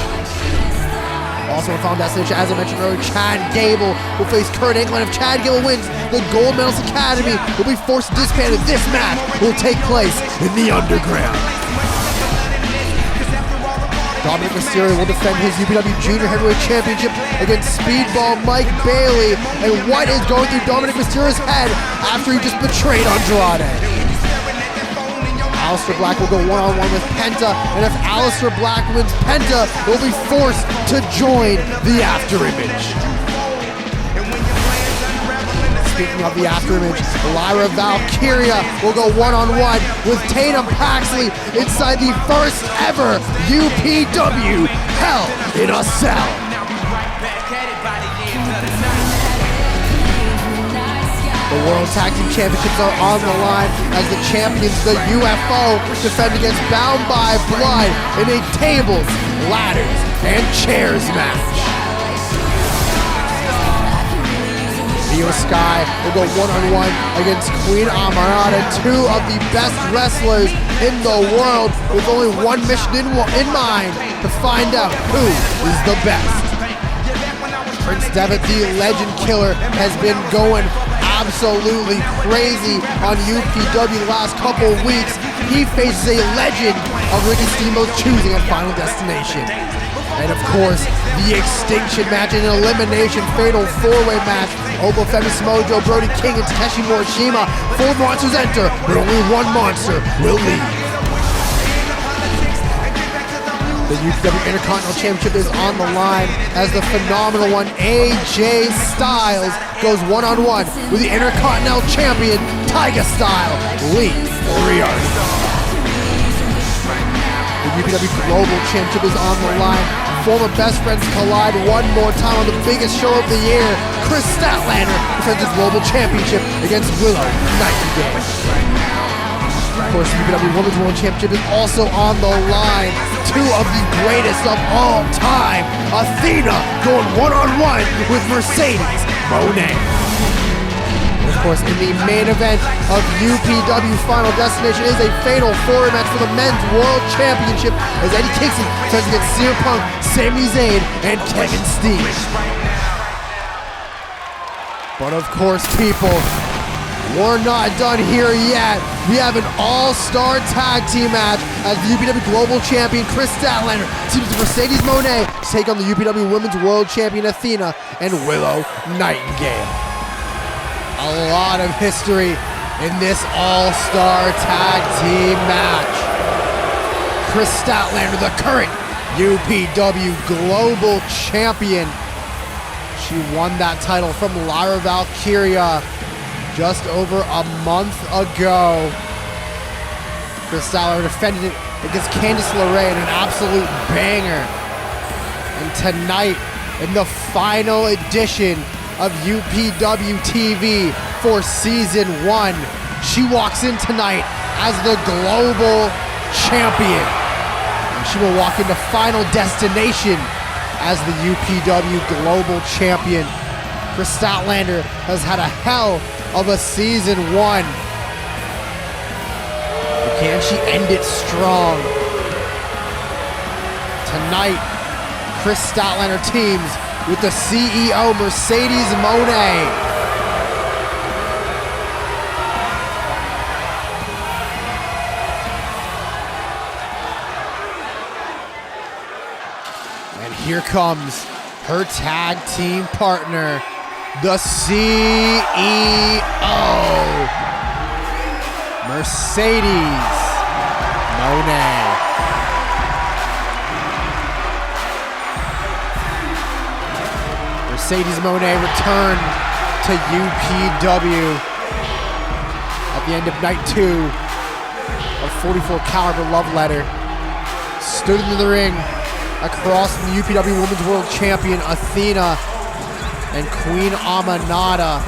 Also in Final Destination, as I mentioned earlier, Chad Gable will face Kurt Angle, and if Chad Gable wins, the Gold Medalist Academy will be forced to disband, and this match will take place in the Underground. Dominik Mysterio will defend his UPW Junior Heavyweight Championship against Speedball Mike Bailey. And what is going through Dominik Mysterio's head after he just betrayed Andrade? Aleister Black will go one-on-one with Penta, and if Aleister Black wins, Penta will be forced to join the After Image. Speaking of the After Image, Lyra Valkyria will go one-on-one with Tatum Paxley inside the first ever UPW Hell in a Cell. The World Tag Team Championships are on the line as the champions, the UFO, defend against Bound by Blood in a tables, ladders, and chairs match. Iyo Sky will go one-on-one against Queen Aminata, two of the best wrestlers in the world, with only one mission in mind, to find out who is the best. Prince Devitt, the legend killer, has been going absolutely crazy on UPW the last couple of weeks. He faces a legend of Ricky Steamboat's choosing at Final Destination. And of course, the extinction match, an elimination fatal four-way match. Obo Femis Mojo, Brody King, and Takeshi Morishima. 4 monsters enter, but only 1 monster will leave. The UPW Intercontinental Championship is on the line as the phenomenal one, AJ Styles, goes one-on-one with the Intercontinental Champion, Tiger Style, Lee Moriarty. The UPW Global Championship is on the line. Former best friends collide one more time on the biggest show of the year. Kris Statlander defends his Global Championship against Willow Nightingale. Of course, the UPW Women's World Championship is also on the line. 2 of the greatest of all time. Athena going one-on-one with Mercedes Mone. Of course, in the main event of UPW Final Destination is a fatal 4-way match for the Men's World Championship as Eddie Kingston turns against CM Punk, Sami Zayn, and Kevin Steen. But of course, people, we're not done here yet. We have an all-star tag team match as the UPW Global Champion Kris Statlander teams with Mercedes Mone to take on the UPW Women's World Champion Athena and Willow Nightingale. A lot of history in this all-star tag team match. Kris Statlander, the current UPW Global Champion. She won that title from Lyra Valkyria just over a month ago. Kris Statlander defended it against Candice LeRae in an absolute banger. And tonight, in the final edition of UPW TV for Season 1, she walks in tonight as the Global Champion. And she will walk into Final Destination as the UPW Global Champion. Kris Statlander has had a hell of a Season 1. But can she end it strong? Tonight, Kris Statlander teams with the CEO, Mercedes Mone. And here comes her tag team partner, the CEO, Mercedes Mone. Mercedes Mone returned to UPW at the end of night 2 of 44 caliber Love Letter. Stood into the ring across from the UPW Women's World Champion Athena and Queen Aminata.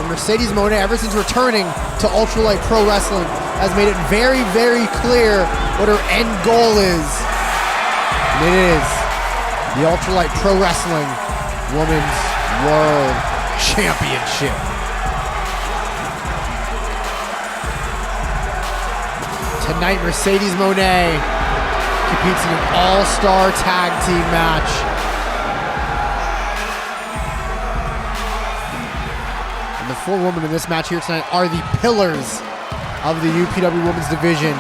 And Mercedes Mone, ever since returning to Ultralight Pro Wrestling, has made it very, very clear what her end goal is. And it is the Ultralight Pro Wrestling Women's World Championship. Tonight, Mercedes Mone competes in an all-star tag team match. And the 4 women in this match here tonight are the pillars of the UPW Women's Division.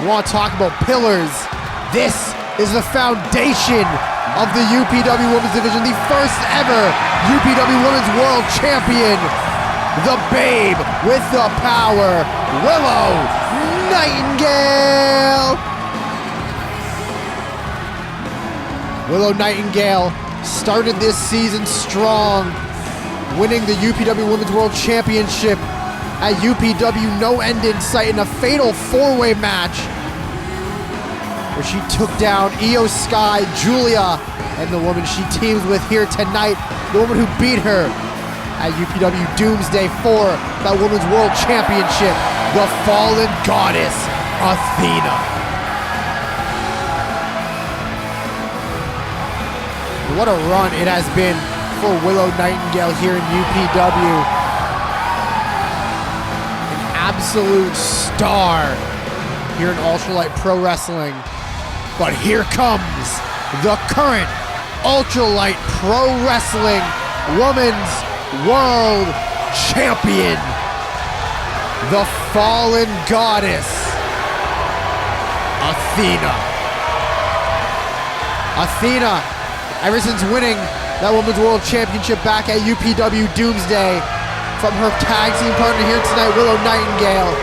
We want to talk about pillars. This is the foundation of the UPW Women's Division, the first ever UPW Women's World Champion, the babe with the power, Willow Nightingale. Willow Nightingale started this season strong, winning the UPW Women's World Championship at UPW No End in Sight in a fatal 4-way match where she took down Iyo Sky, Julia, and the woman she teams with here tonight, the woman who beat her at UPW Doomsday for that Women's World Championship, the fallen goddess, Athena. What a run it has been for Willow Nightingale here in UPW. An absolute star here in Ultralight Pro Wrestling. But here comes the current Ultralight Pro Wrestling Women's World Champion, the fallen goddess, Athena. Athena, ever since winning that Women's World Championship back at UPW Doomsday from her tag team partner here tonight, Willow Nightingale,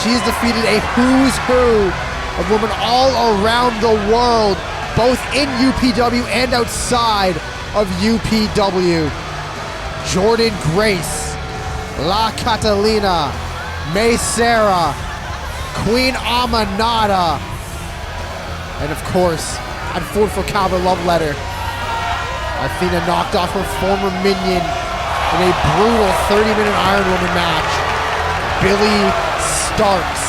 she's defeated a who's who of women all around the world, both in UPW and outside of UPW. Jordan Grace, La Catalina, May Sarah, Queen Aminata, and of course, at Ford for Calvert Love Letter, Athena knocked off her former minion in a brutal 30-minute Iron Woman match, Billy Starks.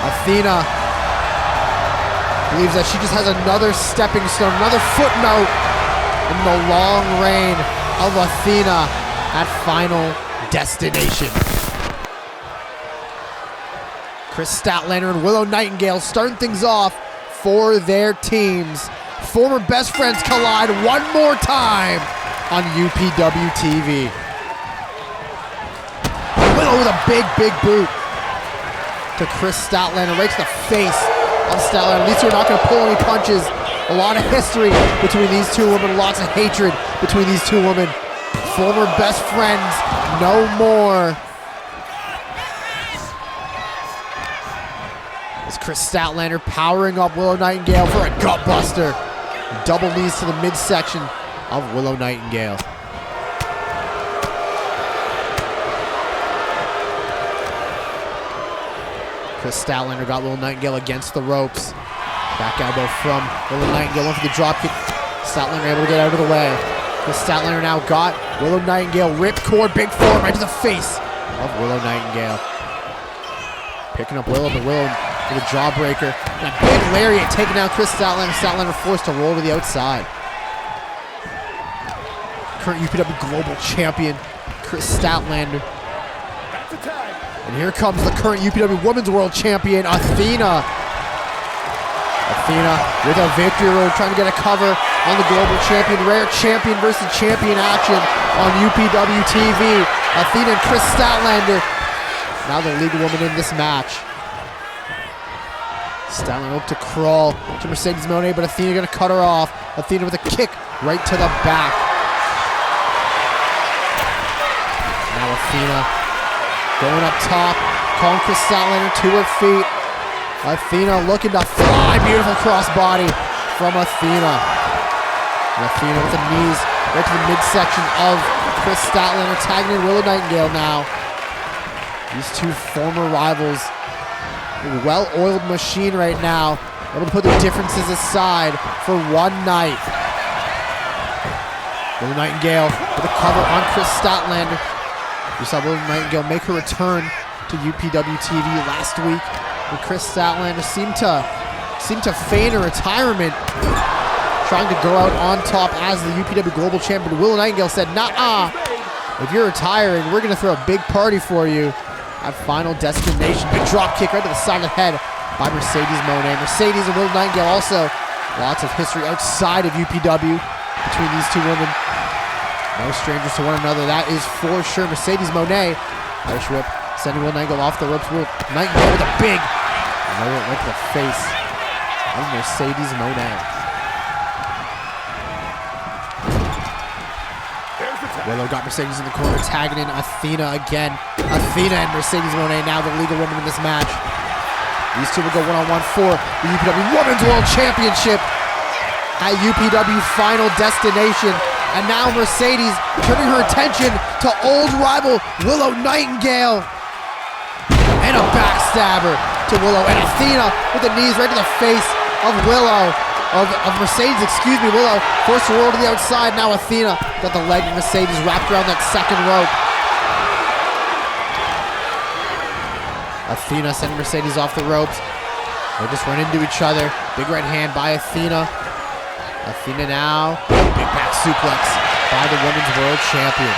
Athena believes that she just has another stepping stone, another footnote in the long reign of Athena at Final Destination. Kris Statlander and Willow Nightingale starting things off for their teams. Former best friends collide one more time on UPW TV. Willow with a big boot to Kris Statlander, right to the face of Statlander. These two are not going to pull any punches. A lot of history between these two women, lots of hatred between these two women. Former best friends, no more. As Kris Statlander powering up Willow Nightingale for a gutbuster. Double knees to the midsection of Willow Nightingale. Kris Statlander got Willow Nightingale against the ropes. Back elbow from Willow Nightingale, went for the dropkick. Statlander able to get out of the way. Kris Statlander now got Willow Nightingale, ripcord, big form right to the face of Willow Nightingale. Picking up Willow, but Willow with a jawbreaker. And a big lariat taking down Kris Statlander. Statlander forced to roll to the outside. Current UPW Global Champion, Kris Statlander. And here comes the current UPW Women's World Champion, Athena. Athena with a victory roll, trying to get a cover on the Global Champion. Rare champion versus champion action on UPW TV. Athena and Kris Statlander, now the league woman in this match. Statlander looked to crawl to Mercedes Mone, but Athena gonna cut her off. Athena with a kick right to the back. Now Athena going up top, calling Kris Statlander to her feet. Athena looking to fly, beautiful crossbody from Athena. And Athena with the knees right to the midsection of Kris Statlander, tagging in Willow Nightingale now. These two former rivals, a well-oiled machine right now, able to put their differences aside for one night. Willow Nightingale with a cover on Kris Statlander. We saw Willow Nightingale make her return to UPW TV last week, and Kris Statlander seemed to feign a retirement, trying to go out on top as the UPW Global Champion. Willow Nightingale said, "Nah, if you're retiring, we're gonna throw a big party for you at Final Destination." Big drop kick right to the side of the head by Mercedes Mone. Mercedes and Willow Nightingale also lots of history outside of UPW between these two women. No strangers to one another, that is for sure. Mercedes Mone, Irish whip, sending Willow Nightingale off the ropes. Willow Nightingale with a big lower right to the face of Mercedes Mone. Willow got Mercedes in the corner, tagging in Athena again. Athena and Mercedes Mone, now the legal woman in this match. These two will go one-on-one for the UPW Women's World Championship at UPW Final Destination. And now Mercedes turning her attention to old rival Willow Nightingale. And a backstabber to Willow. And Athena with the knees right to the face of Willow. of Mercedes, excuse me. Willow forced to roll to the outside. Now Athena got the leg of Mercedes wrapped around that second rope. Athena sending Mercedes off the ropes. They just run into each other. Big right hand by Athena. Athena now. Big back suplex by the Women's World Champion.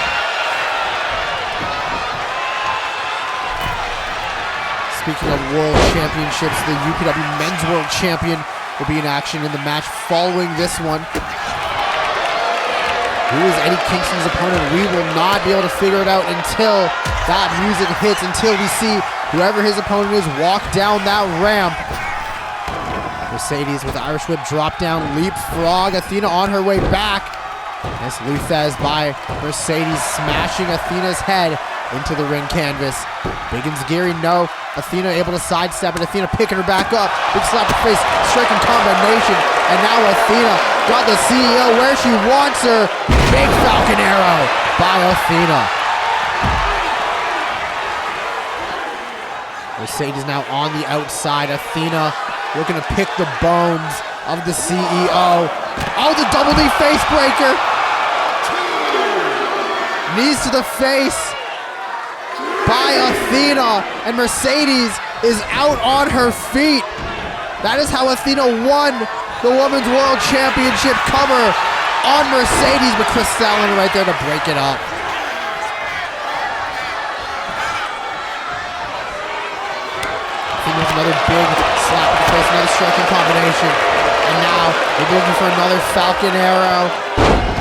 Speaking of World Championships, the UPW Men's World Champion will be in action in the match following this one. Who is Eddie Kingston's opponent? We will not be able to figure it out until that music hits, until we see whoever his opponent is walk down that ramp. Mercedes with the Irish whip drop down, leapfrog. Athena on her way back. Nice leapfez by Mercedes, smashing Athena's head into the ring canvas. Big and Gary, no. Athena able to sidestep it. Athena picking her back up. Big slap to face, striking combination. And now Athena got the CEO where she wants her. Big Falcon Arrow by Athena. Mercedes now on the outside. Athena looking to pick the bones of the CEO. Oh, the double knee face breaker. Knees to the face by Athena, and Mercedes is out on her feet. That is how Athena won the Women's World Championship cover on Mercedes, but Kris Statlander right there to break it up. Athena's another big slap in the face, another striking combination, and now they're looking for another Falcon Arrow.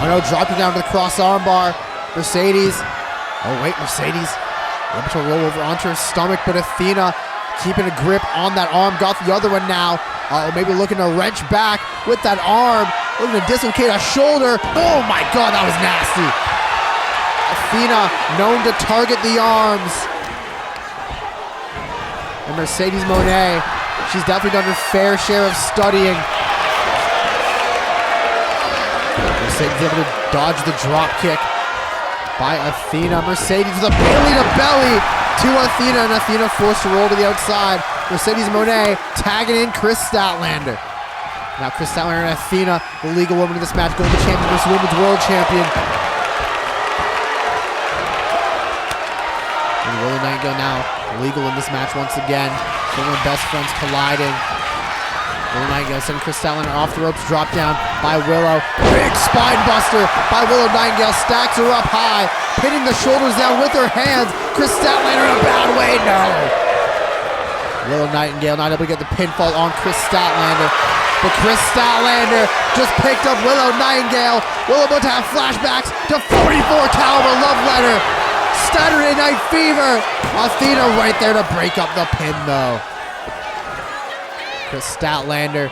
Oh no, dropping down to the cross armbar. Mercedes, oh wait, Mercedes able to roll over onto her stomach, but Athena keeping a grip on that arm, got the other one now. Maybe looking to wrench back with that arm, looking to dislocate a shoulder. Oh my God, that was nasty. Athena known to target the arms. And Mercedes Mone, she's definitely done her fair share of studying. Mercedes able to dodge the drop kick by Athena. Mercedes with a belly to belly to Athena, and Athena forced to roll to the outside. Mercedes Mone tagging in Kris Statlander. Now Kris Statlander and Athena, the legal woman in this match, going to champion versus Women's World Champion. And Willow Nightingale now legal in this match once again. Former best friends colliding. Willow Nightingale sending Kris Statlander off the ropes, drop down by Willow. Big spine buster by Willow Nightingale, stacks her up high, pinning the shoulders down with her hands. Kris Statlander in a bad way, no. Willow Nightingale not able to get the pinfall on Kris Statlander, but Kris Statlander just picked up Willow Nightingale. Willow about to have flashbacks to 44 caliber love letter. Saturday Night Fever. Athena right there to break up the pin though. Kris Statlander,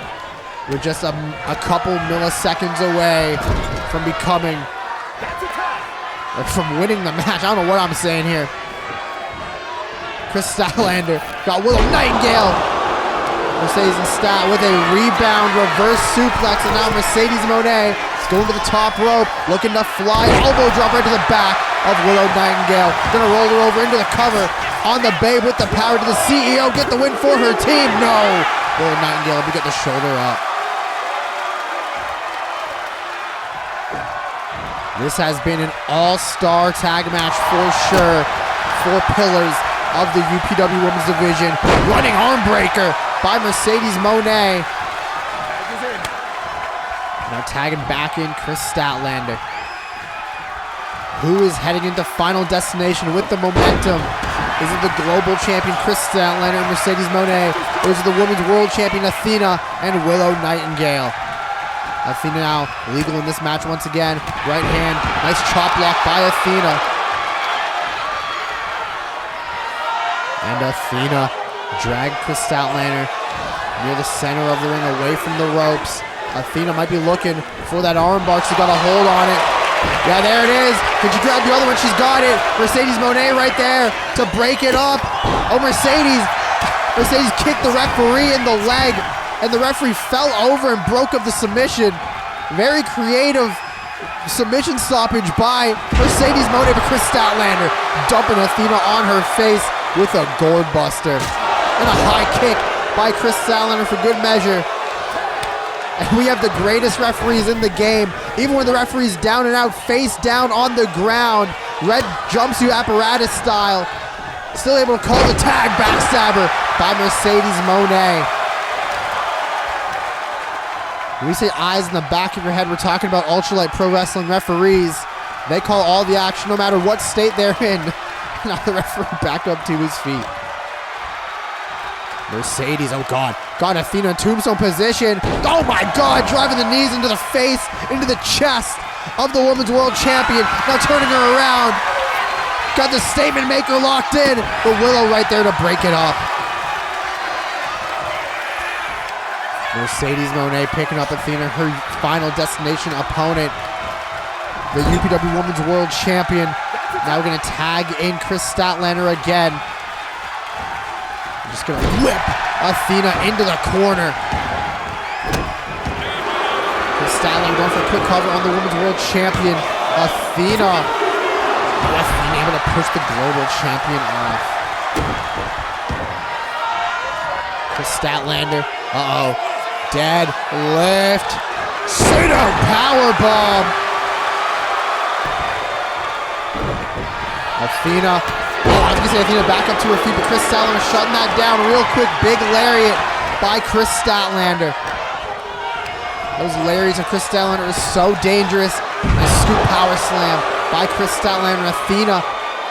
we're just a couple milliseconds away from becoming, or from winning the match. I don't know what I'm saying here. Kris Statlander got Willow Nightingale. Mercedes and Stat with a rebound reverse suplex, and now Mercedes Mone is going to the top rope, looking to fly, elbow drop right to the back of Willow Nightingale. Gonna roll her over into the cover on the Babe with the power to the CEO, get the win for her team. No. Willow Nightingale to get the shoulder up. This has been an all-star tag match for sure. 4 pillars of the UPW Women's Division. Running arm breaker by Mercedes Mone. Now tagging back in Kris Statlander, who is heading into Final Destination with the momentum. Is it the global champion Kris Statlander and Mercedes Mone, or is it the Women's World Champion Athena and Willow Nightingale? Athena now legal in this match once again. Right hand, nice chop block by Athena. And Athena dragged Kris Statlander near the center of the ring, away from the ropes. Athena might be looking for that armbar. She's got a hold on it. Yeah, there it is. Can she grab the other one? She's got it. Mercedes Mone right there to break it up. Oh, Mercedes kicked the referee in the leg, and the referee fell over and broke up the submission. Very creative submission stoppage by Mercedes Mone, but Kris Statlander dumping Athena on her face with a gourd buster. And a high kick by Kris Statlander for good measure. And we have the greatest referees in the game. Even when the referee's down and out, face down on the ground, red jumpsuit apparatus style, still able to call the tag backstabber by Mercedes Mone. When we say eyes in the back of your head, we're talking about Ultralight Pro Wrestling referees. They call all the action no matter what state they're in. Now the referee back up to his feet. Mercedes, oh God. Got Athena in tombstone position. Oh my God, driving the knees into the face, into the chest of the Women's World Champion. Now turning her around. Got the statement maker locked in, but Willow right there to break it up. Mercedes Mone picking up Athena, her final destination opponent, the UPW Women's World Champion. Now we're going to tag in Kris Statlander again. Just going to whip Athena into the corner. Kris Statlander going for a quick cover on the Women's World Champion, Athena. Athena able to push the global champion off. Kris Statlander, dead lift, sit-down powerbomb. Athena, I was gonna say Athena back up to her feet, but Kris Statlander shutting that down real quick. Big lariat by Kris Statlander. Those lariats of Kris Statlander is so dangerous. Nice scoop power slam by Kris Statlander. Athena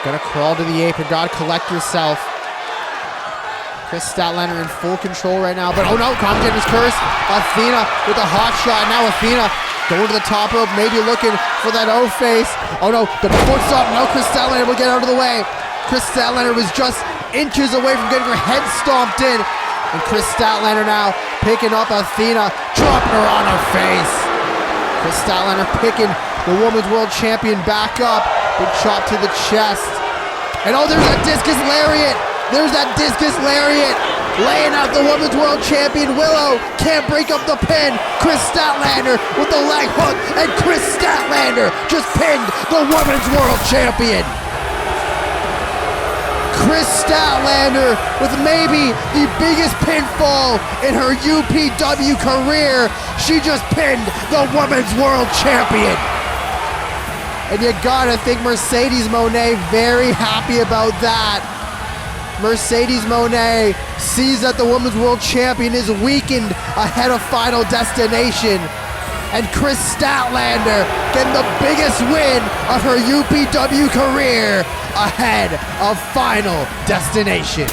gonna crawl to the apron. Gotta collect yourself. Kris Statlander in full control right now, but oh no, commentator's curse. Athena with a hot shot. Now Athena going to the top rope, maybe looking for that O-face. Oh no, the foot stop. No, Kris Statlander will get out of the way. Kris Statlander was just inches away from getting her head stomped in. And Kris Statlander now picking up Athena, dropping her on her face. Kris Statlander picking the Women's World Champion back up. Big chop to the chest. And oh, there's that discus lariat. There's that discus lariat. Laying out the Women's World Champion. Willow can't break up the pin. Kris Statlander with the leg hook. And Kris Statlander just pinned the Women's World Champion. Kris Statlander with maybe the biggest pinfall in her UPW career. She just pinned the Women's World Champion. And you gotta think Mercedes Mone very happy about that. Mercedes Mone sees that the Women's World Champion is weakened ahead of Final Destination. And Kris Statlander getting the biggest win of her UPW career ahead of Final Destination.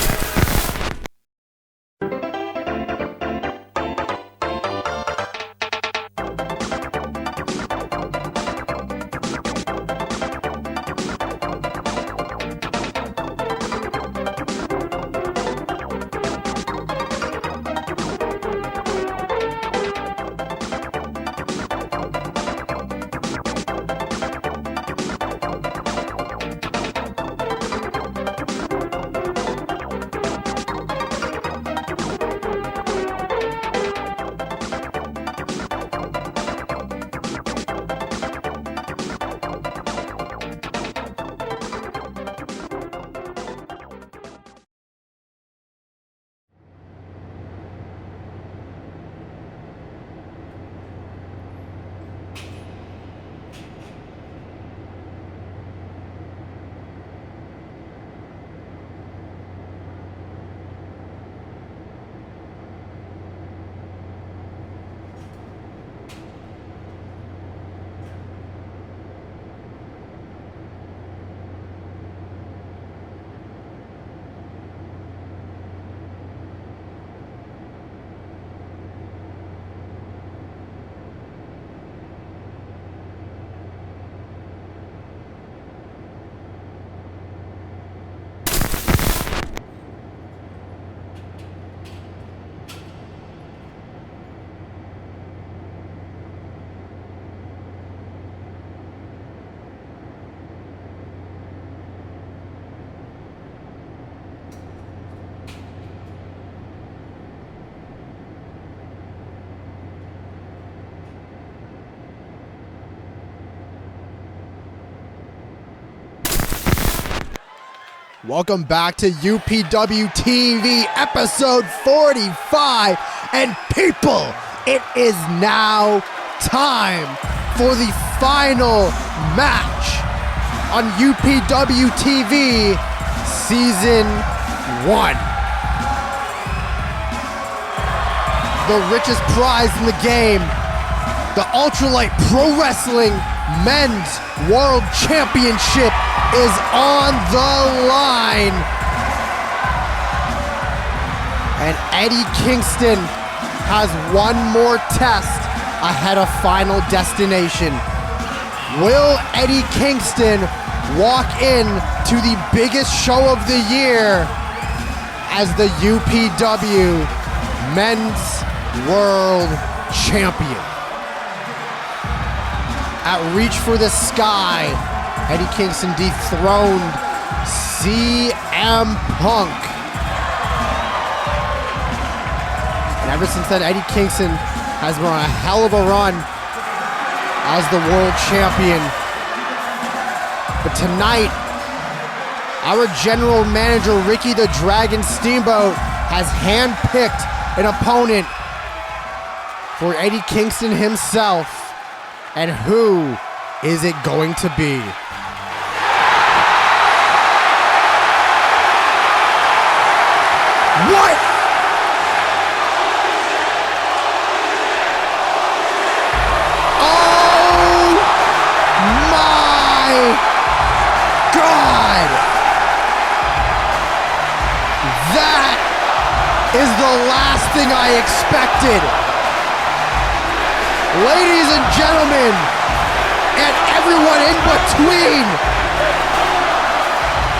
Welcome back to UPW TV episode 45. And people, it is now time for the final match on UPW TV Season 1. The richest prize in the game, the Ultralight Pro Wrestling Men's World Championship is on the line. And Eddie Kingston has one more test ahead of Final Destination. Will Eddie Kingston walk in to the biggest show of the year as the UPW Men's World Champion? At Reach for the Sky, Eddie Kingston dethroned CM Punk. And ever since then, Eddie Kingston has been on a hell of a run as the world champion. But tonight, our general manager, Ricky the Dragon Steamboat, has handpicked an opponent for Eddie Kingston himself. And who is it going to be? What? Oh my God! That is the last thing I expected. Ladies and gentlemen, and everyone in between,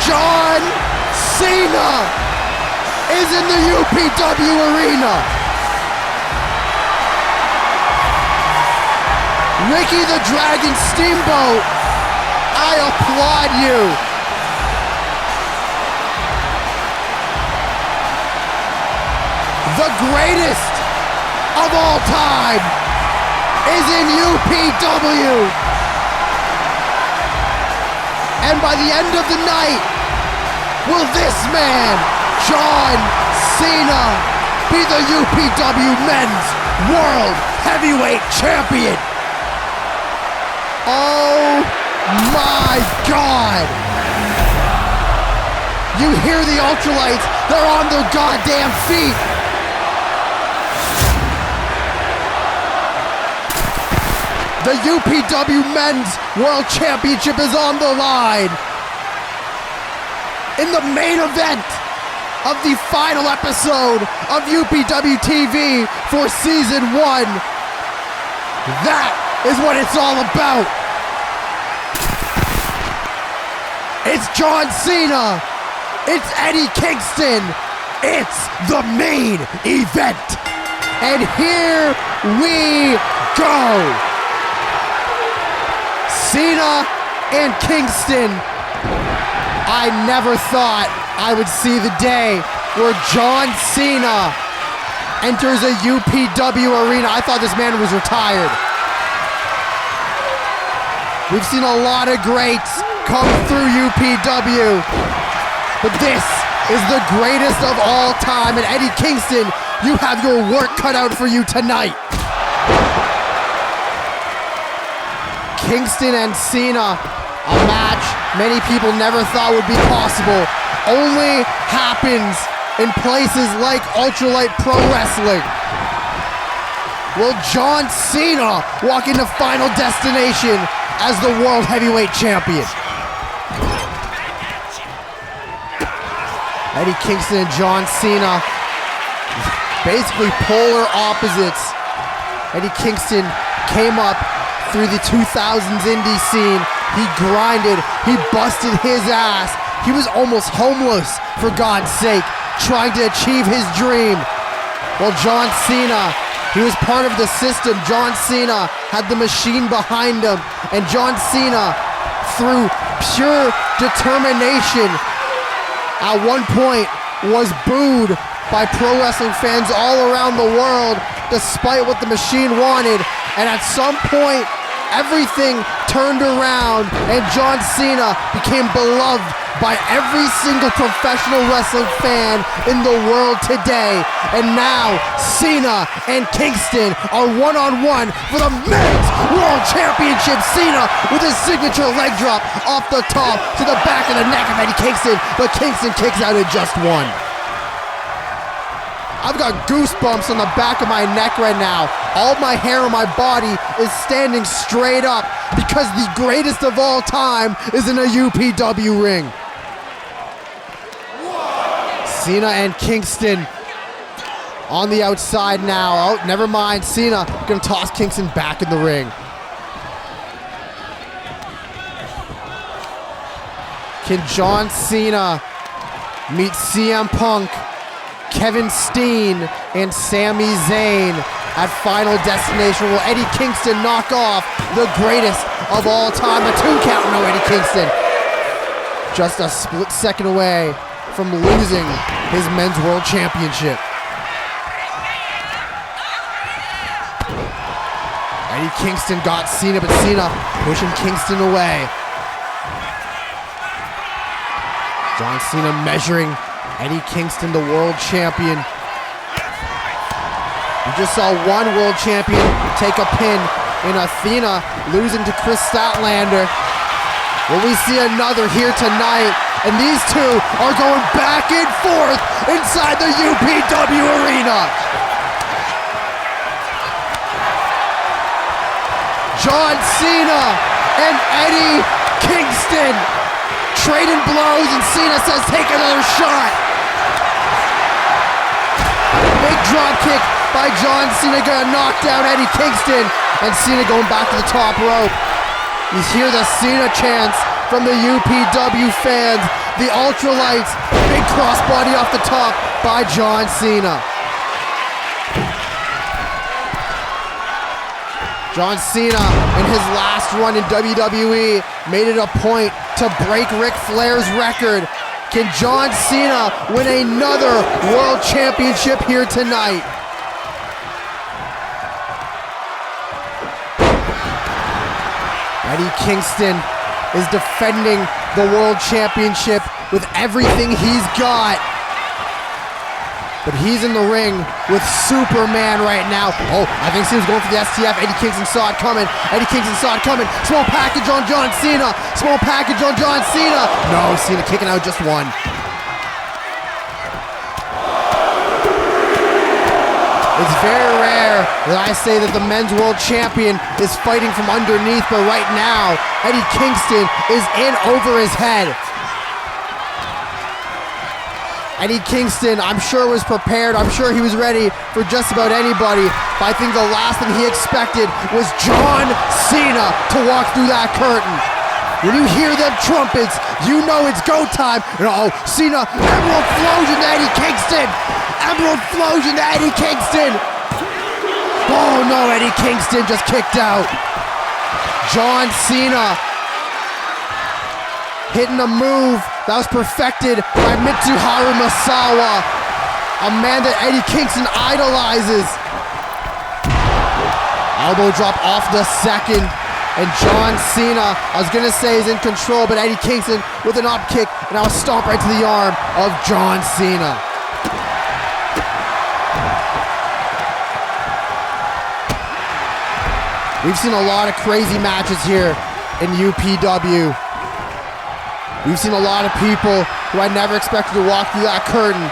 John Cena is in the UPW arena. Ricky the Dragon Steamboat, I applaud you. The greatest of all time is in UPW. And by the end of the night, will this man, John Cena, be the UPW Men's World Heavyweight Champion? Oh my God! You hear the Ultralights, they're on their goddamn feet. The UPW Men's World Championship is on the line. In the main event of the final episode of UPW TV for Season 1. That is what it's all about. It's John Cena. It's Eddie Kingston. It's the main event. And here we go. Cena and Kingston. I never thought I would see the day where John Cena enters a UPW arena. I thought this man was retired. We've seen a lot of greats come through UPW, but this is the greatest of all time. And Eddie Kingston, you have your work cut out for you tonight. Kingston and Cena, a match many people never thought would be possible, only happens in places like Ultralight Pro Wrestling. Will John Cena walk into Final Destination as the World Heavyweight Champion? Eddie Kingston and John Cena, basically polar opposites. Eddie Kingston came up through the 2000s indie scene. He grinded, he busted his ass. He was almost homeless, for God's sake, trying to achieve his dream. Well, John Cena, he was part of the system. John Cena had the machine behind him, and John Cena, through pure determination, at one point was booed by pro wrestling fans all around the world, despite what the machine wanted. And at some point, everything turned around and John Cena became beloved by every single professional wrestling fan in the world today. And now Cena and Kingston are one-on-one for the Men's World Championship. Cena with his signature leg drop off the top to the back of the neck of Eddie Kingston, but Kingston kicks out in just one. I've got goosebumps on the back of my neck right now. All my hair on my body is standing straight up because the greatest of all time is in a UPW ring. Cena and Kingston on the outside now. Oh, never mind. Cena gonna toss Kingston back in the ring. Can John Cena meet CM Punk, Kevin Steen, and Sami Zayn at Final Destination? Will Eddie Kingston knock off the greatest of all time? The 2 count, no Eddie Kingston. Just a split second away from losing his Men's World Championship. Eddie Kingston got Cena, but Cena pushing Kingston away. John Cena measuring Eddie Kingston, the world champion. We just saw one world champion take a pin in Athena, losing to Kris Statlander. Will we see another here tonight? And these two are going back and forth inside the UPW arena. John Cena and Eddie Kingston trading blows, and Cena says, take another shot. Big drop kick by John Cena, gonna knock down Eddie Kingston, and Cena going back to the top rope. You hear the Cena chants from the UPW fans. The ultralights, big crossbody off the top by John Cena. John Cena, in his last run in WWE, made it a point to break Ric Flair's record. Can John Cena win another world championship here tonight? Eddie Kingston is defending the world championship with everything he's got. But he's in the ring with Superman right now. Oh, I think Cena's going for the STF. Eddie Kingston saw it coming. Eddie Kingston saw it coming. Small package on John Cena. Small package on John Cena. No, Cena kicking out just one. It's very rare that I say that the men's world champion is fighting from underneath, but right now, Eddie Kingston is in over his head. Eddie Kingston, I'm sure, was prepared. I'm sure he was ready for just about anybody. But I think the last thing he expected was John Cena to walk through that curtain. When you hear them trumpets, you know it's go time. And Cena, Emerald flows into Eddie Kingston. Emerald flows into Eddie Kingston. Oh no, Eddie Kingston just kicked out. John Cena hitting a move that was perfected by Mitsuharu Misawa, a man that Eddie Kingston idolizes. Elbow drop off the second, and John Cena, I was gonna say, is in control, but Eddie Kingston with an up kick, and now a stomp right to the arm of John Cena. We've seen a lot of crazy matches here in UPW. We've seen a lot of people who I never expected to walk through that curtain.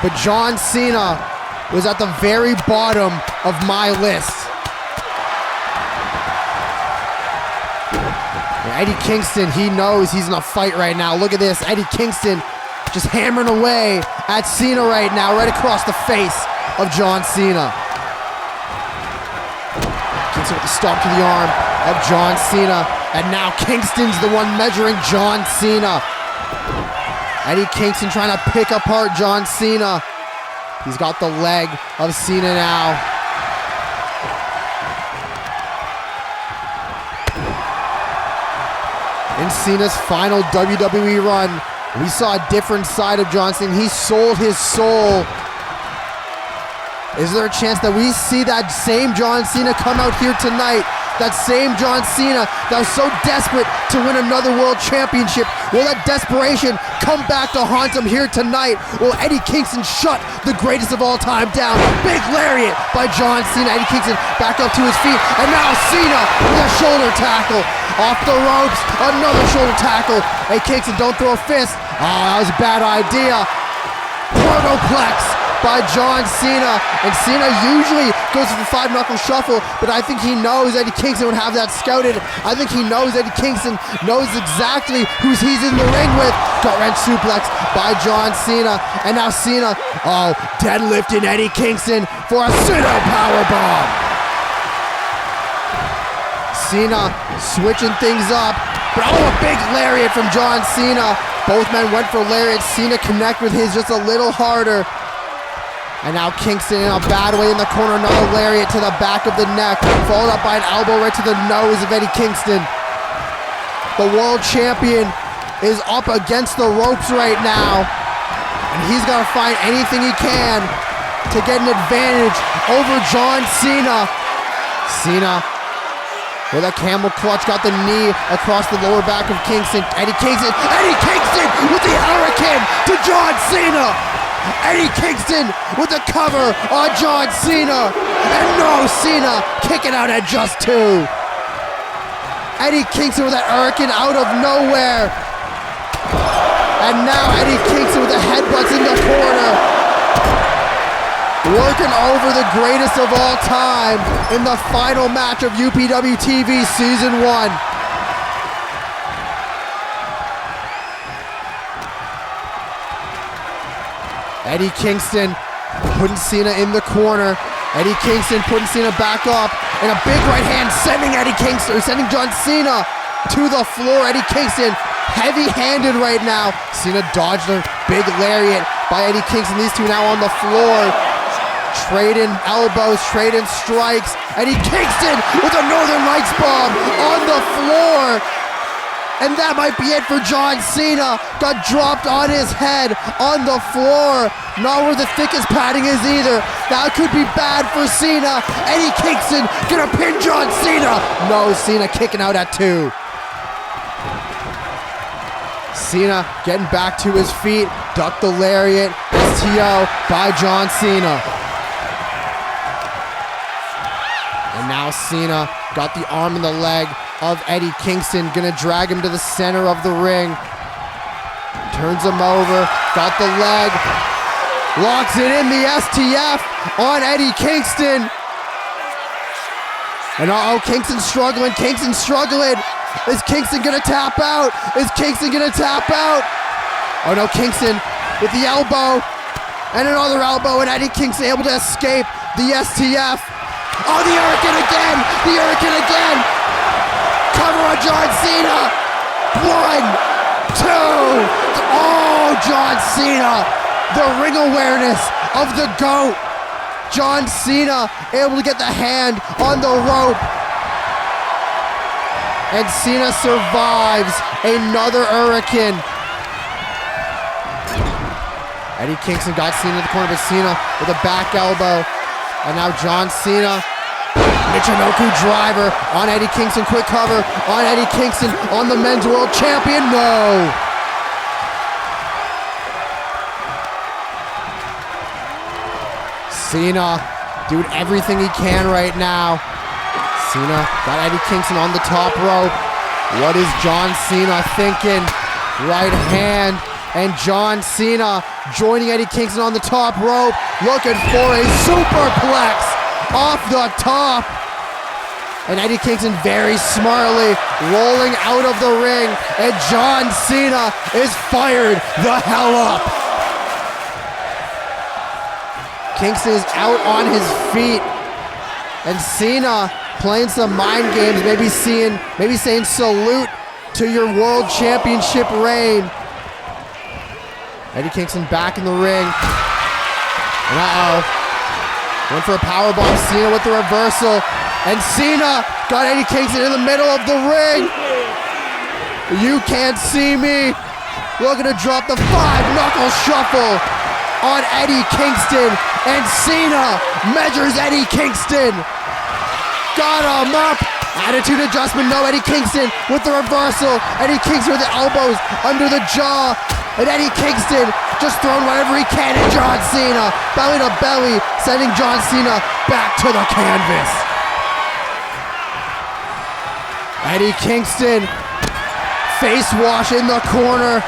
But John Cena was at the very bottom of my list. And Eddie Kingston, he knows he's in a fight right now. Look at this, Eddie Kingston just hammering away at Cena right now, right across the face of John Cena. Kingston with the stomp to the arm of John Cena. And now Kingston's the one measuring John Cena. Eddie Kingston trying to pick apart John Cena. He's got the leg of Cena now. In Cena's final WWE run, we saw a different side of John Cena. He sold his soul. Is there a chance that we see that same John Cena come out here tonight That same John Cena that was so desperate to win another world championship. Will that desperation come back to haunt him here tonight? Will Eddie Kingston shut the greatest of all time down? Big lariat by John Cena. Eddie Kingston back up to his feet, and now Cena with a shoulder tackle. Off the ropes, another shoulder tackle. Hey Kingston, don't throw a fist. Oh, that was a bad idea. Protoplex by John Cena. And Cena usually goes for the 5-knuckle shuffle, but I think he knows Eddie Kingston would have that scouted. I think he knows Eddie Kingston knows exactly who he's in the ring with. Gut-wrench suplex by John Cena. And now Cena, deadlifting Eddie Kingston for a pseudo powerbomb. Cena switching things up, but a big lariat from John Cena. Both men went for lariats. Cena connect with his just a little harder. And now Kingston in a bad way in the corner, another lariat to the back of the neck, followed up by an elbow right to the nose of Eddie Kingston. The world champion is up against the ropes right now, and he's got to find anything he can to get an advantage over John Cena. Cena with a camel clutch, got the knee across the lower back of Kingston. Eddie Kingston with the hurricane to John Cena. Eddie Kingston with the cover on John Cena. And no, Cena kicking out at just 2. Eddie Kingston with that hurricane out of nowhere. And now Eddie Kingston with the headbutts in the corner. Working over the greatest of all time in the final match of UPW TV Season 1. Eddie Kingston putting Cena in the corner. Eddie Kingston putting Cena back up. And a big right hand sending John Cena to the floor. Eddie Kingston heavy-handed right now. Cena dodged a big lariat by Eddie Kingston. These two now on the floor. Trading elbows, trading strikes. Eddie Kingston with a Northern Lights bomb on the floor. And that might be it for John Cena. Got dropped on his head on the floor. Not where the thickest padding is either. That could be bad for Cena. Eddie Kingston gonna pin John Cena. No, Cena kicking out at 2. Cena getting back to his feet. Duck the lariat. STO by John Cena. And now Cena got the arm and the leg of Eddie Kingston. Gonna drag him to the center of the ring. Turns him over. Got the leg. Locks it in, the STF on Eddie Kingston. And Kingston's struggling. Is Kingston gonna tap out? Oh no, Kingston with the elbow. And another elbow, and Eddie Kingston able to escape the STF. Oh, the hurricane again. Cover on John Cena. 1, 2. Oh, John Cena. The ring awareness of the GOAT. John Cena able to get the hand on the rope. And Cena survives another hurricane. Eddie Kingston got Cena in the corner, but Cena with a back elbow. And now John Cena, Michinoku driver on Eddie Kingston, quick cover on Eddie Kingston on the men's world champion, no. Cena doing everything he can right now. Cena got Eddie Kingston on the top rope. What is John Cena thinking? Right hand. And John Cena joining Eddie Kingston on the top rope, looking for a superplex off the top. And Eddie Kingston very smartly rolling out of the ring, and John Cena is fired the hell up. Kingston is out on his feet, and Cena playing some mind games, maybe saying salute to your world championship reign. Eddie Kingston back in the ring. And went for a powerbomb. Cena with the reversal. And Cena got Eddie Kingston in the middle of the ring. You can't see me. Looking to drop the 5-knuckle shuffle on Eddie Kingston. And Cena measures Eddie Kingston. Got him up. Attitude adjustment, no. Eddie Kingston with the reversal. Eddie Kingston with the elbows under the jaw. And Eddie Kingston just throwing whatever he can at John Cena. Belly to belly, sending John Cena back to the canvas. Eddie Kingston, face wash in the corner.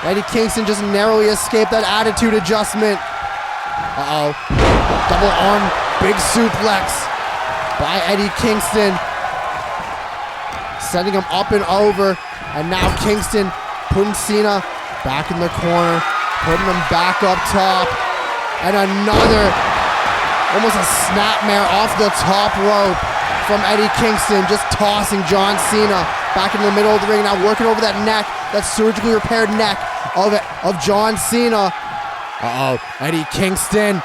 Eddie Kingston just narrowly escaped that attitude adjustment. Double arm, big suplex by Eddie Kingston. Sending him up and over. And now Kingston putting Cena back in the corner, putting him back up top. And another, almost a snapmare off the top rope from Eddie Kingston, just tossing John Cena back in the middle of the ring. Now working over that neck, that surgically repaired neck of John Cena. Eddie Kingston.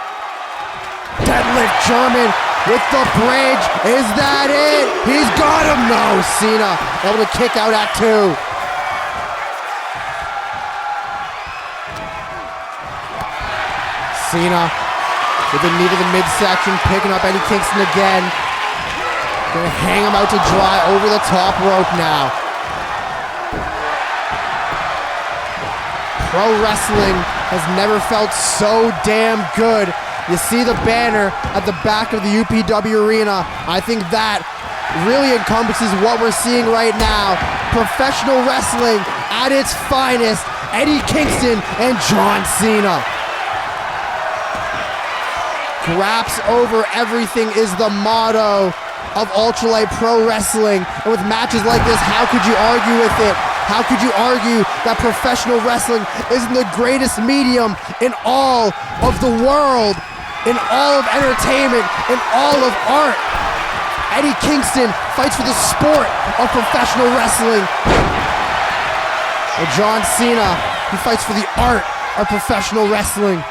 Deadlift German with the bridge. Is that it? He's got him. No, Cena able to kick out at 2. Cena with the knee to the midsection, picking up Eddie Kingston again. Gonna hang him out to dry over the top rope now. Pro wrestling has never felt so damn good. You see the banner at the back of the UPW arena. I think that really encompasses what we're seeing right now. Professional wrestling at its finest. Eddie Kingston and John Cena. Graps over everything is the motto of Ultralight Pro Wrestling. And with matches like this, how could you argue with it? How could you argue that professional wrestling isn't the greatest medium in all of the world, in all of entertainment, in all of art? Eddie Kingston fights for the sport of professional wrestling. And John Cena, he fights for the art of professional wrestling.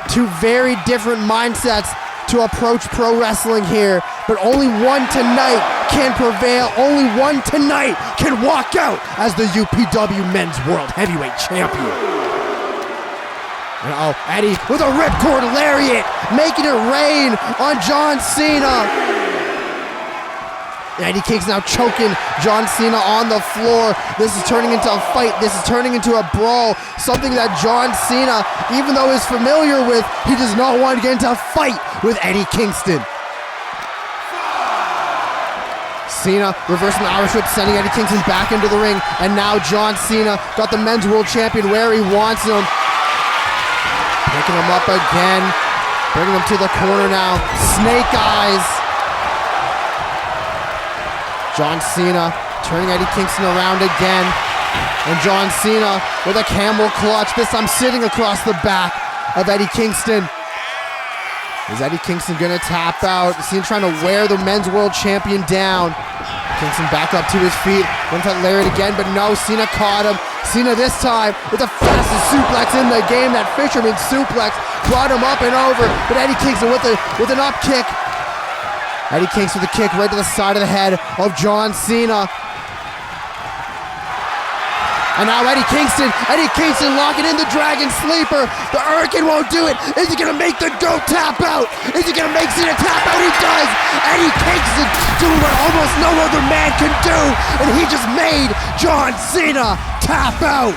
Two very different mindsets to approach pro wrestling here, but only one tonight can prevail. Only one tonight can walk out as the UPW Men's World Heavyweight Champion. And Eddie with a ripcord lariat, making it rain on John Cena. Eddie Kingston now choking John Cena on the floor. This is turning into a fight. This is turning into a brawl. Something that John Cena, even though he's familiar with, he does not want to get into a fight with Eddie Kingston. Cena reversing the Irish whip, sending Eddie Kingston back into the ring. And now John Cena got the Men's World Champion where he wants him. Picking him up again. Bringing him to the corner now. Snake eyes. John Cena turning Eddie Kingston around again. And John Cena with a camel clutch. This time sitting across the back of Eddie Kingston. Is Eddie Kingston gonna tap out? Cena trying to wear the Men's World Champion down. Kingston back up to his feet. Went for that lariat again, but no, Cena caught him. Cena this time with the fastest suplex in the game. That fisherman suplex brought him up and over. But Eddie Kingston with an up kick. Eddie Kingston with a kick right to the side of the head of John Cena. And now Eddie Kingston locking in the Dragon Sleeper. The Hurricane won't do it. Is he gonna make the GOAT tap out? Is he gonna make Cena tap out? He does. Eddie Kingston doing what almost no other man can do. And he just made John Cena tap out.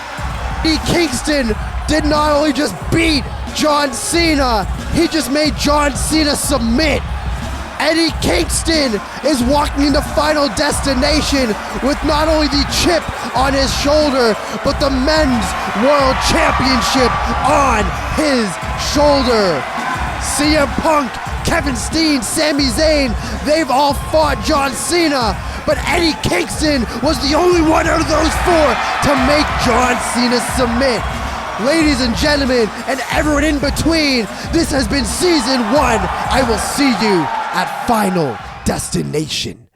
Eddie Kingston did not only just beat John Cena, he just made John Cena submit. Eddie Kingston is walking into Final Destination with not only the chip on his shoulder, but the Men's World Championship on his shoulder. CM Punk, Kevin Steen, Sami Zayn, they've all fought John Cena, but Eddie Kingston was the only one out of those 4 to make John Cena submit. Ladies and gentlemen, and everyone in between, this has been Season 1. I will see you at Final Destination.